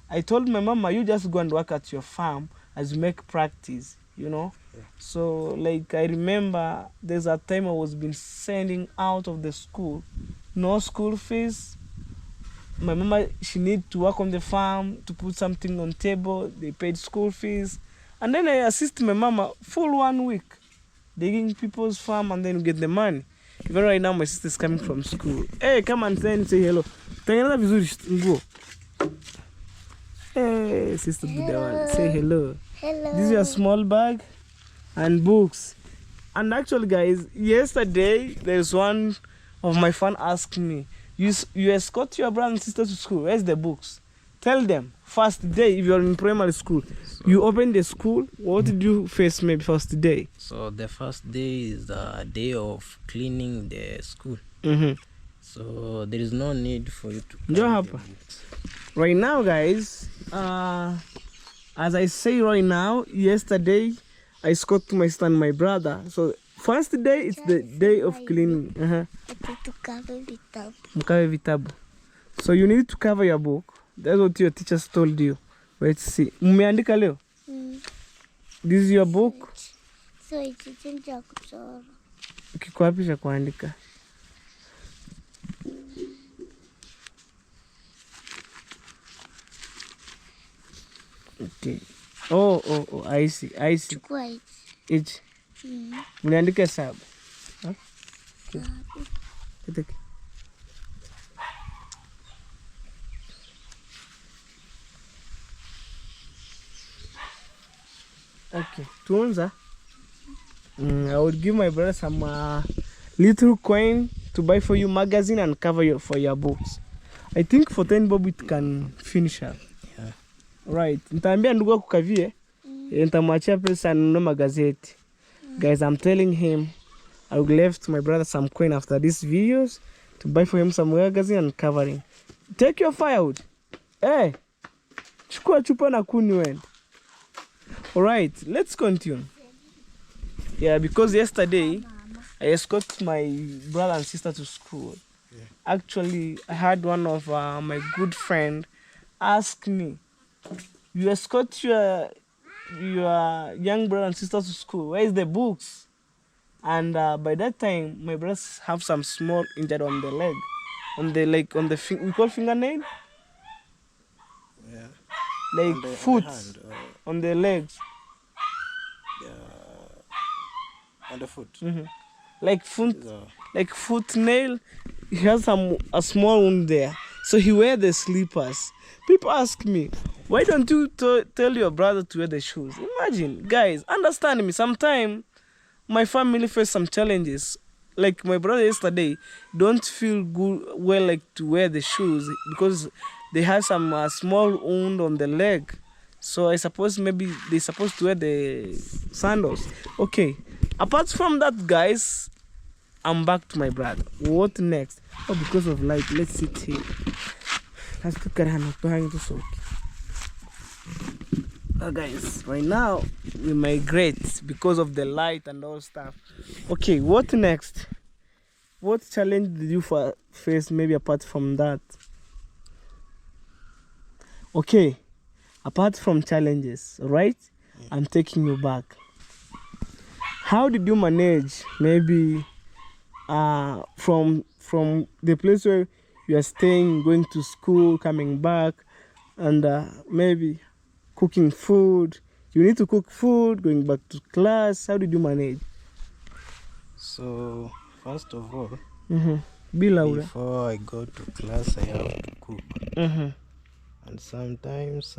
I told my mama, you just go and work at your farm as you make practice, you know. So like I remember there's a time I was been sending out of the school, no school fees. My mama, she need to work on the farm to put something on table. They paid school fees, and then I assist my mama full 1 week digging people's farm and then get the money. Even right now my sister is coming from school. Hey, come and say hello. Tengeneza vizuri nguo. Hey, sister Budawan, say hello. Hello. This is your small bag and books. And actually, guys, yesterday there's one of my fan asked me, you escort your brother and sister to school. Where's the books? Tell them first day if you're in primary school, so you open the school. What did you face maybe first day? So the first day is the day of cleaning the school. So there is no need for you to carry the books. Right now, guys, as I say right now, yesterday I escort my sister and my brother. So first day it's the day of cleaning. To cover vitabu. Mkawe vitabu. So you need to cover your book. That's what your teachers told you. Let's see. Mmeandika leo? This is your book? So it's cha kuchora. Kiko wapi cha kuandika? Okay. Oh, I see. Chukua hichi. Hichi. Mliandika hesabu. Okay. Okay, tuanza. I would give my brother some little coin to buy for you magazine and cover for your books. I think for 10 bob it can finish up. Yeah. Right. Nitaambia ndugu wako kavie. Nitamwachia pesa anunue magazeti. Guys, I'm telling him I will left my brother some coin after these videos to buy for him some magazine and covering. Take your firewood. Hey. Chukua chupa na kuni wende. Alright, let's continue. Yeah, because yesterday I escorted my brother and sister to school. Yeah. Actually, I had one of my good friend ask me, you escort your your young brother and sisters to school? Where is the books? And by that time, my brothers have some small injury on the leg, on the we call fingernail, Yeah. like On the foot, hand or on the legs, on the foot. like foot, So, like foot nail. He has a small wound there, so he wear the slippers. People ask me, why don't you tell your brother to wear the shoes? Imagine, guys, understand me. Sometimes my family face some challenges. Like my brother yesterday, don't feel good well like to wear the shoes because they have some small wound on the leg. So I suppose maybe they supposed to wear the sandals. Okay. Apart from that, guys, I'm back to my brother. What next? Oh, because of light, let's sit here. Let's look at him behind the soak. Guys, right now we migrate because of the light and all stuff. Okay, what next? What challenge did you face maybe apart from that? Okay, apart from challenges, right? I'm taking you back. How did you manage maybe from the place where you are staying, going to school, coming back, and maybe cooking food? You need to cook food, going back to class. How did you manage? so first of all, Be louder. before I go to class, I have to cook. And sometimes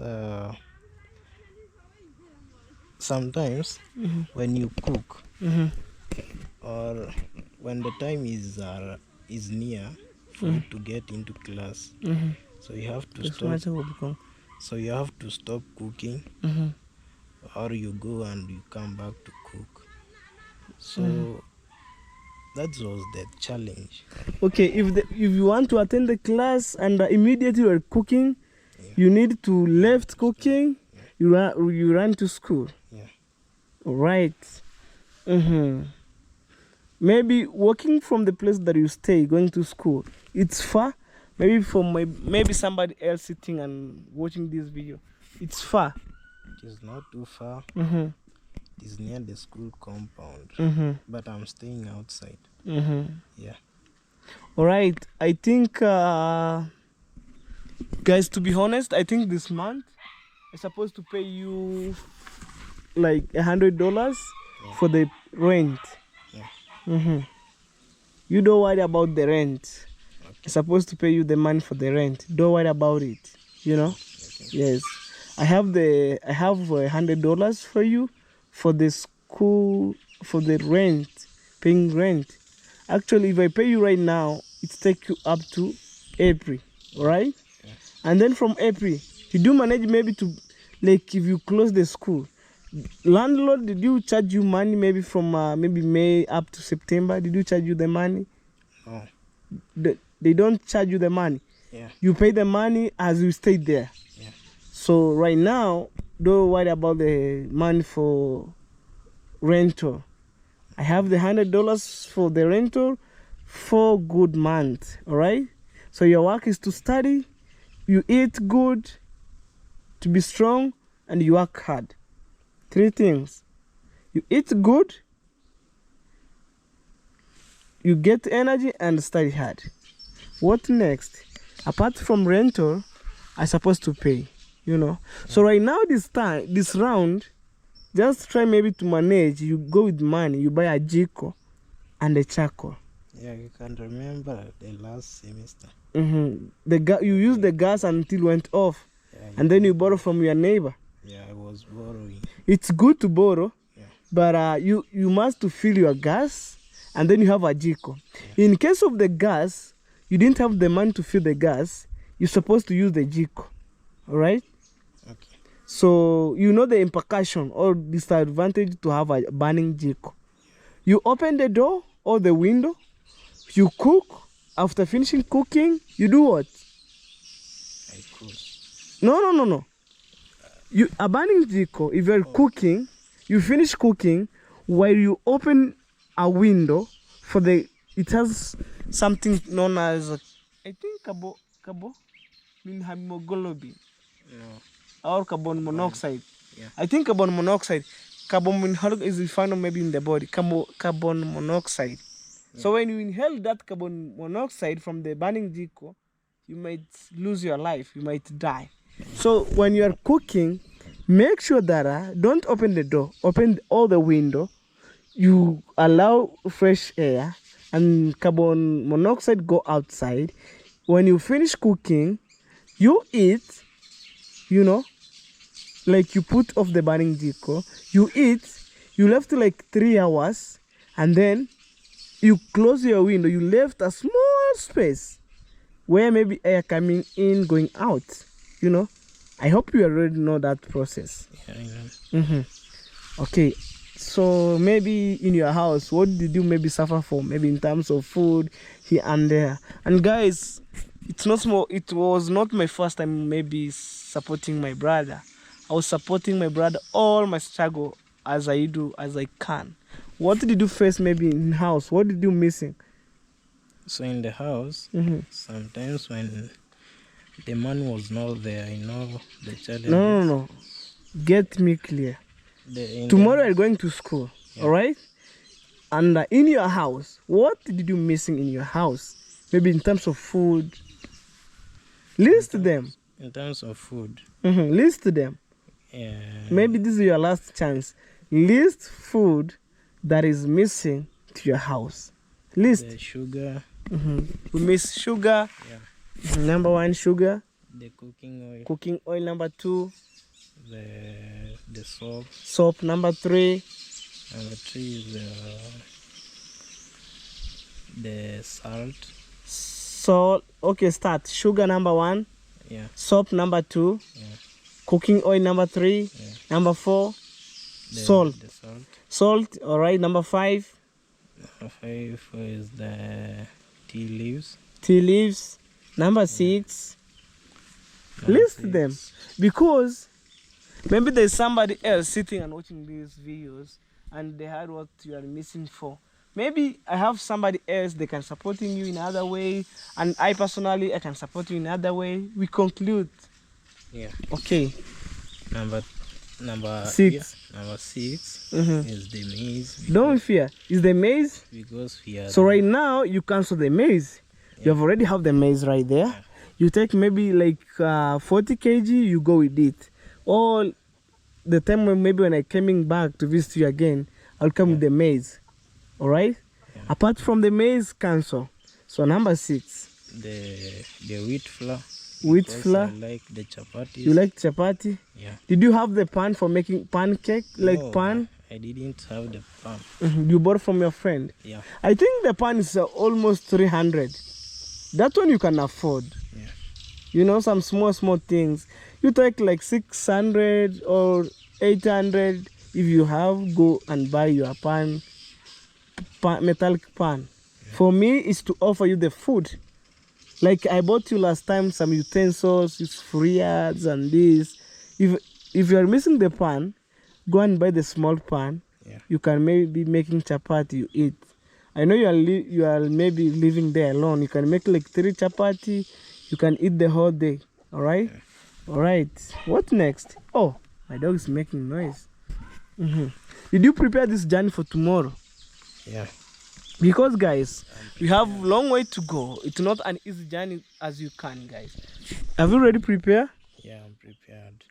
when you cook, or when the time is near for you to get into class, so you have to stop. So you have to stop cooking, or you go and you come back to cook. So that was the challenge. Okay, if you want to attend the class and immediately you are cooking, you need to left cooking. You run to school. Yeah. Right. Maybe walking from the place that you stay going to school, it's far. Maybe somebody else sitting and watching this video, it's far. It is not too far. It is near the school compound, but I'm staying outside. Yeah. All right. I think, guys, to be honest, I think this month I'm supposed to pay you like $100 for the rent. Yeah. You don't worry about the rent. I'm supposed to pay you the money for the rent. Don't worry about it. You know? Okay. Yes. I have $100 for you for the school, for the rent, paying rent. Actually, if I pay you right now, it takes you up to April, all right? Yeah. And then from April, you do manage maybe to, like if you close the school, landlord, did you charge you money maybe from maybe May up to September? Did you charge you the money? No. They don't charge you the money. Yeah. You pay the money as you stay there. Yeah. So right now, don't worry about the money for rental. I have the $100 for the rental for good month. All right. So your work is to study, you eat good, to be strong, and you work hard. 3 things: you eat good, you get energy, and study hard. What next? Apart from rental, I supposed to pay. You know. So right now, this round, just try maybe to manage. You go with money. You buy a jiko and a charcoal. Yeah, you can remember the last semester. You use the gas until it went off, Yeah, and then you borrow from your neighbor. Yeah, I was borrowing. It's good to borrow, Yeah. but you must to fill your gas, and then you have a jiko. Yeah. In case of the gas, you didn't have the money to fill the gas. You're supposed to use the jiko, all right? Okay. So you know the implication or disadvantage to have a burning jiko. You open the door or the window. You cook. After finishing cooking, you do what? I cook. No. You a burning jiko. If you're cooking, you finish cooking while you open a window for the. It has something known as I think carbon mean hemoglobin No. or carbon monoxide. Yeah. I think carbon monoxide. Carbon monoxide is found maybe in the body. Carbon monoxide. So when you inhale that carbon monoxide from the burning vehicle, you might lose your life. You might die. So when you are cooking, make sure that don't open the door. Open all the window. You allow fresh air and carbon monoxide go outside. When you finish cooking, you eat, you know, like you put off the burning vehicle, you eat, you left like 3 hours, and then you close your window, you left a small space where maybe air coming in, going out, you know. I hope you already know that process. Yeah, I know. Okay, so maybe in your house, what did you maybe suffer for? Maybe in terms of food here and there. And guys, it's not small. It was not my first time maybe supporting my brother. I was supporting my brother all my struggle as I do, as I can. What did you face maybe in house? What did you missing? So in the house, sometimes when the man was not there, you know, the challenges. No. Get me clear. In Tomorrow the you're going to school, Yeah. all right? And in your house, what did you missing in your house? Maybe in terms of food. List them. In terms of food, List them. Maybe this is your last chance. List food that is missing to your house. List. the sugar, We miss sugar. yeah, Number 1, sugar. the cooking oil, Cooking oil. Number 2, the soap. soap. Number 3, Number 3 is the salt. salt. Okay, start. Sugar number 1, Yeah, soap number 2, yeah, cooking oil number 3, yeah. number 4, The, salt. The salt. Salt. All right. Number 5, Number 5 is the tea leaves. tea leaves. Number 6. Number List 6, them, because maybe there's somebody else sitting and watching these videos and they heard what you are missing for. Maybe I have somebody else, they can supporting you in another way, and I personally, I can support you in another way. We conclude. Yeah. Okay. Number 6. Yeah, number 6 Mhm. is the maize. Don't fear. Is the maize? Because we are So right now you cancel the maize. You have already have the maize right there. Yeah. You take maybe like 40 kg, you go with it. Or the time when maybe when I coming back to visit you again, I'll come with the maize. All right. Apart from the maize, cancel. So number 6, the wheat flour. wheat Because flour. I like the chapati. You like chapati? Yeah. Did you have the pan for making pancake, like No, pan? I didn't have the pan. You bought from your friend. Yeah. I think the pan is almost 300. That one you can afford. Yeah. You know, some small things. You take like 600 or 800. If you have, go and buy your pan, metallic pan. For me, it's to offer you the food. Like I bought you last time some utensils, it's friars and this. If you are missing the pan, go and buy the small pan. Yeah. You can maybe be making chapati, you eat. I know you are maybe living there alone. You can make like 3 chapati. You can eat the whole day. All right? Yeah. All right. What next? Oh, my dog is making noise. Did you prepare this journey for tomorrow? Yeah. Because guys, we have a long way to go. It's not an easy journey as you can, guys. Have you already prepared? Yeah, I'm prepared.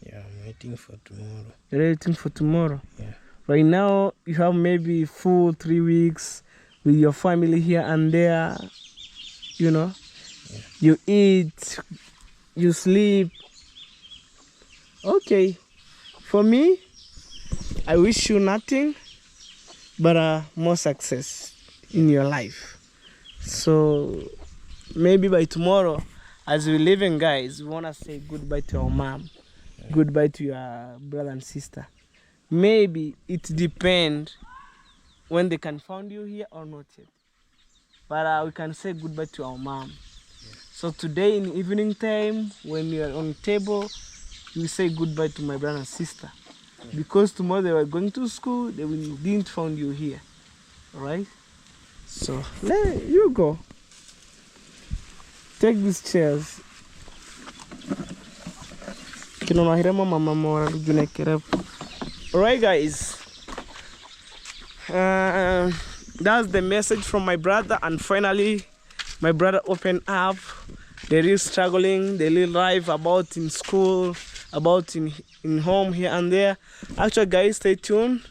Yeah, I'm waiting for tomorrow. You're waiting for tomorrow? Yeah. Right now, you have maybe 4-3 weeks with your family here and there. You know? Yeah. You eat, you sleep. Okay. For me, I wish you nothing but more success in your life. So maybe by tomorrow, as we're leaving, guys, we want to say goodbye to our mom, goodbye to your brother and sister. Maybe it depends when they can find you here or not yet. But we can say goodbye to our mom. So today in evening time, when you are on the table, you say goodbye to my brother and sister. Because tomorrow they were going to school, they didn't find you here. Alright? So you go. Take these chairs. Alright guys, that's the message from my brother, and finally my brother opened up the real struggling, the real life about in school, about in home here and there. Actually guys, stay tuned,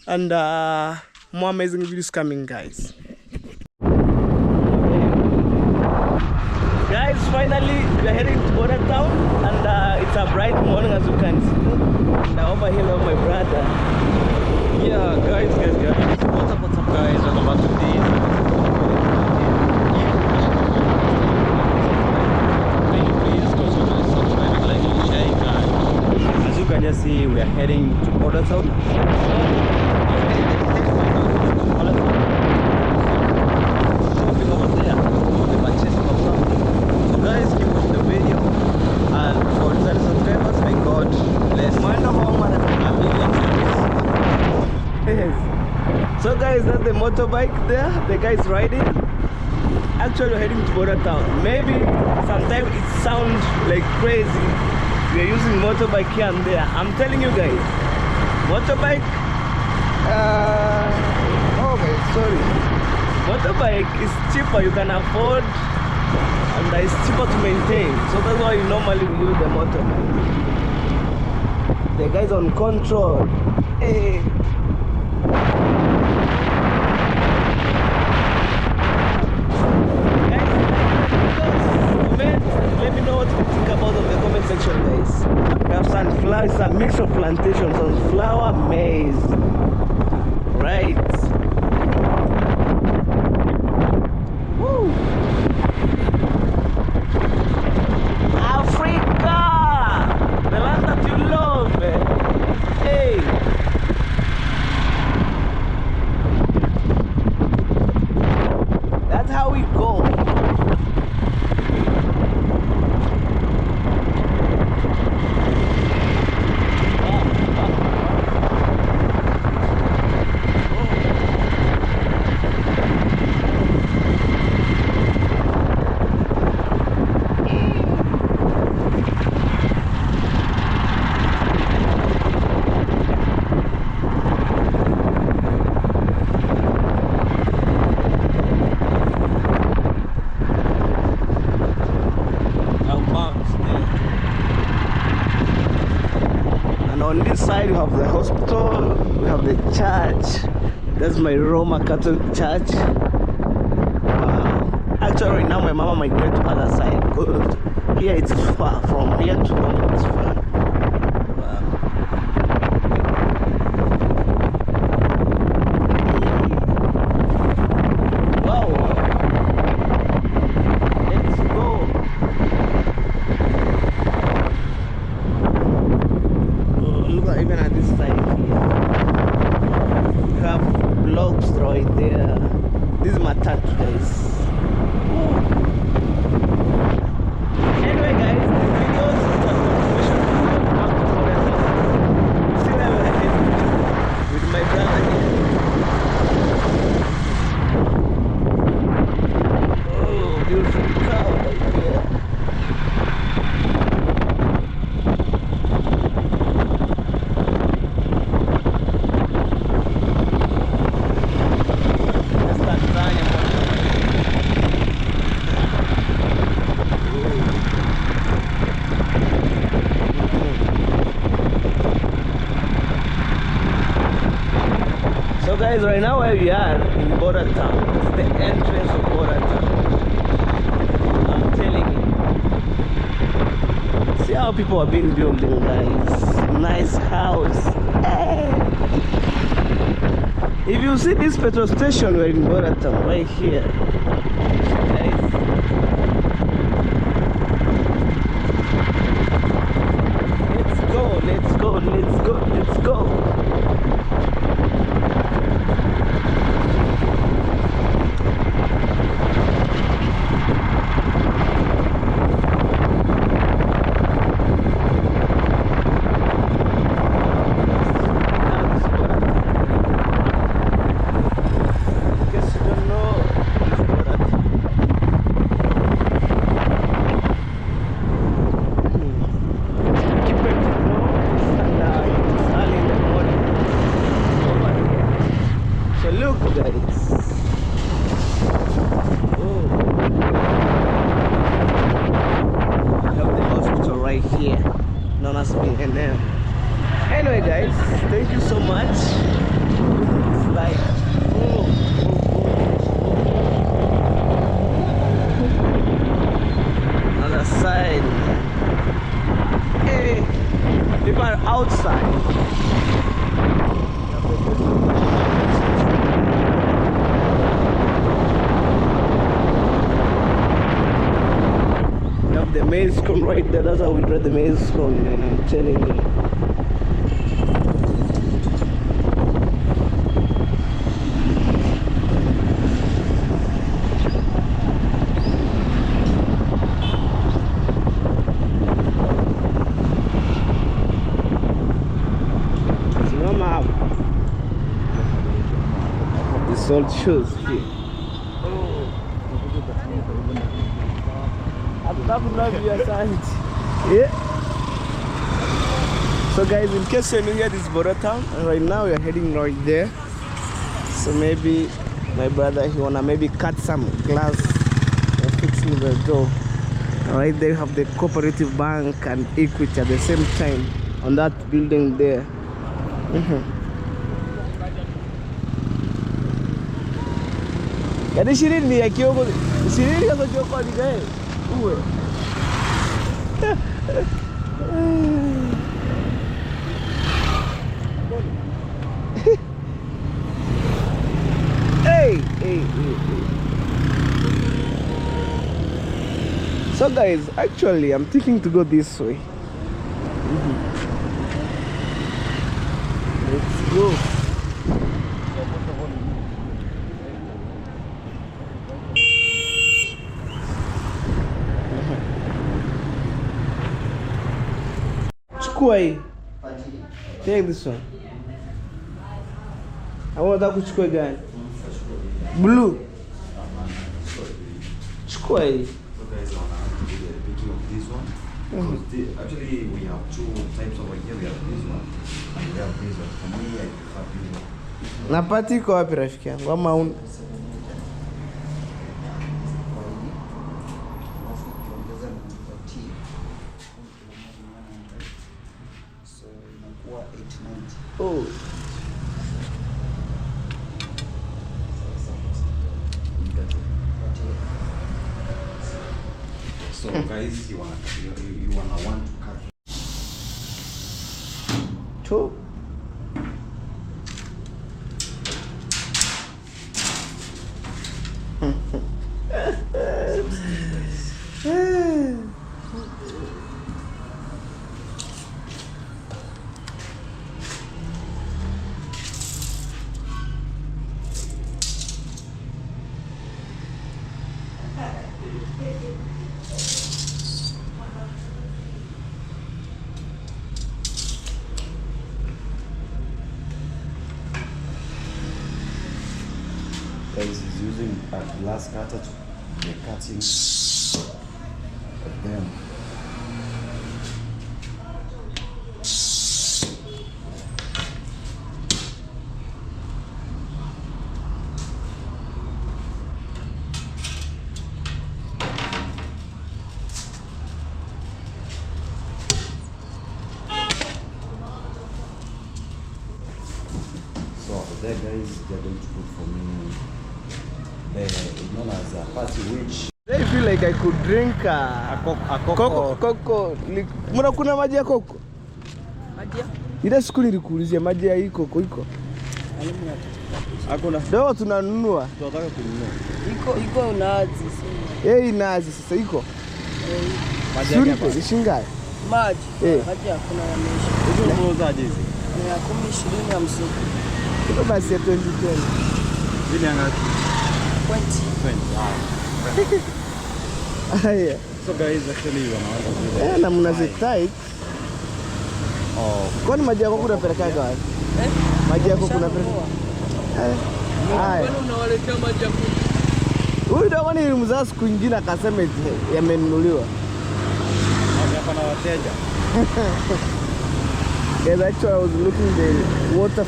and more amazing videos coming guys. Guys, finally we are heading to Border Town, and it's a bright morning as you can see, and over here love my brother. Yeah, guys, what's up guys, welcome back to this. Please consider subscribing, like and sharing, guys. As you can just see, we are heading to Border Town. Over there, the Manchester Club. So guys, keep watching the video, and for the subscribers, may God bless a million Yes. So guys, that's the motorbike there, the guy is riding. Actually we're heading to Border Town. Maybe sometimes it sounds like crazy, we are using motorbike here and there. I'm telling you guys, motorbike, motorbike is cheaper, you can afford, and it's cheaper to maintain. So that's why normally we use the motorbike. The guy's on control. Hey. Let me know what you think about in the comment section guys. We have sunflower, it's a mix of plantations, sunflower, maize. Right. Woo! Africa! The land that you love, man. Hey! That's how we go. On this side we have the hospital, we have the church. That's my Roma Catholic church. Wow. Actually right now my mama might go to the other side because here it's far. From here to home it's far. Wow. Let's go. Look even at this side here. You have blocks right there. This is my touch guys. Anyway guys, the videos is a continuation of still I'm ahead with my brother here. Oh, beautiful cow right there. So guys, right now where we are in Border Town, it's the entrance of Border Town. I'm telling you. See how people are being building guys. Nice house. Hey. If you see this petrol station, we're in Border Town, right here. Guys. Let's go, let's go, let's go, let's go. eneo. Anyway guys, thank you so much. It's like other side. Hey, people are outside. We have the maize cone right there. That's how we draw the maize cone, man. I'm telling you. Sold shoes here. Yeah. So guys, in case you're new here, this is Boro Town, and right now we are heading right there. So maybe my brother, he wanna maybe cut some glass and fix me the door. Right there you have the Cooperative Bank and Equity at the same time on that building there. Jadi sini ni akiyo ko sini ka ko ko di gay. Uwe. Hey. So guys, actually I'm thinking to go this way. Let's go. Chukua. Take this one. I want that kuchukua gani? Blue. Chukua. So guys, I want to do the picking of this one. Actually, we have two types over here. We have this one and we have this one. For me, I prefer this one. Napati kwa wapi rafiki yangu? Ama oh. So guys, you wanna want to cut Two. guys is using a glass cutter to the cutting of them. So there guys, they're going to cook for me known as a party which I feel like I could drink a coco. Muna kuna maji ya coco? Maji ya? Ile siku nilikuulizia maji ya hii coco iko. Hakuna. Leo tunanunua. tunataka kununua. Iko nazi. Nazi sasa iko. Maji ya hapa ni shingapi? Maji. Maji hakuna yameisha. hizo unauzaje hizi? Ni ya 10, 20, 50. Iko basi ya 2010. Zile ngapi? 20. Haya. So guys, actually wanaanza Na mnazitai. Oh, Kwani maji yako kunapeleka wapi? Maji yako kunapeleka. Haya. Unawaletea maji ya kunywa. Huyu ndio kwani nilimzaa siku nyingine akasema yamenunuliwa. hapa na wateja. Yes, actually I was looking the water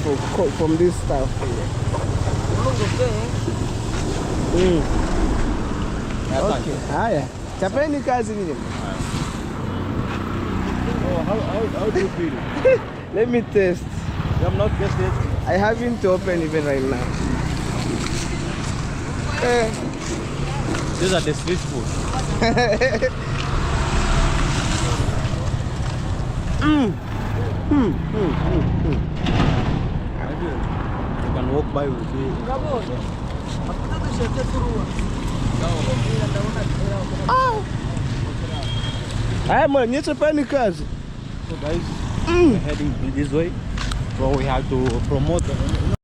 from this stuff. Okay. Haya. Chapeni kazi nini? how do you feel? Let me taste. You have not tasted. I haven't opened even right now. These are the street food. You can walk by with it. Hey man, you Japan kazi. So guys, we're heading this way. So we have to promote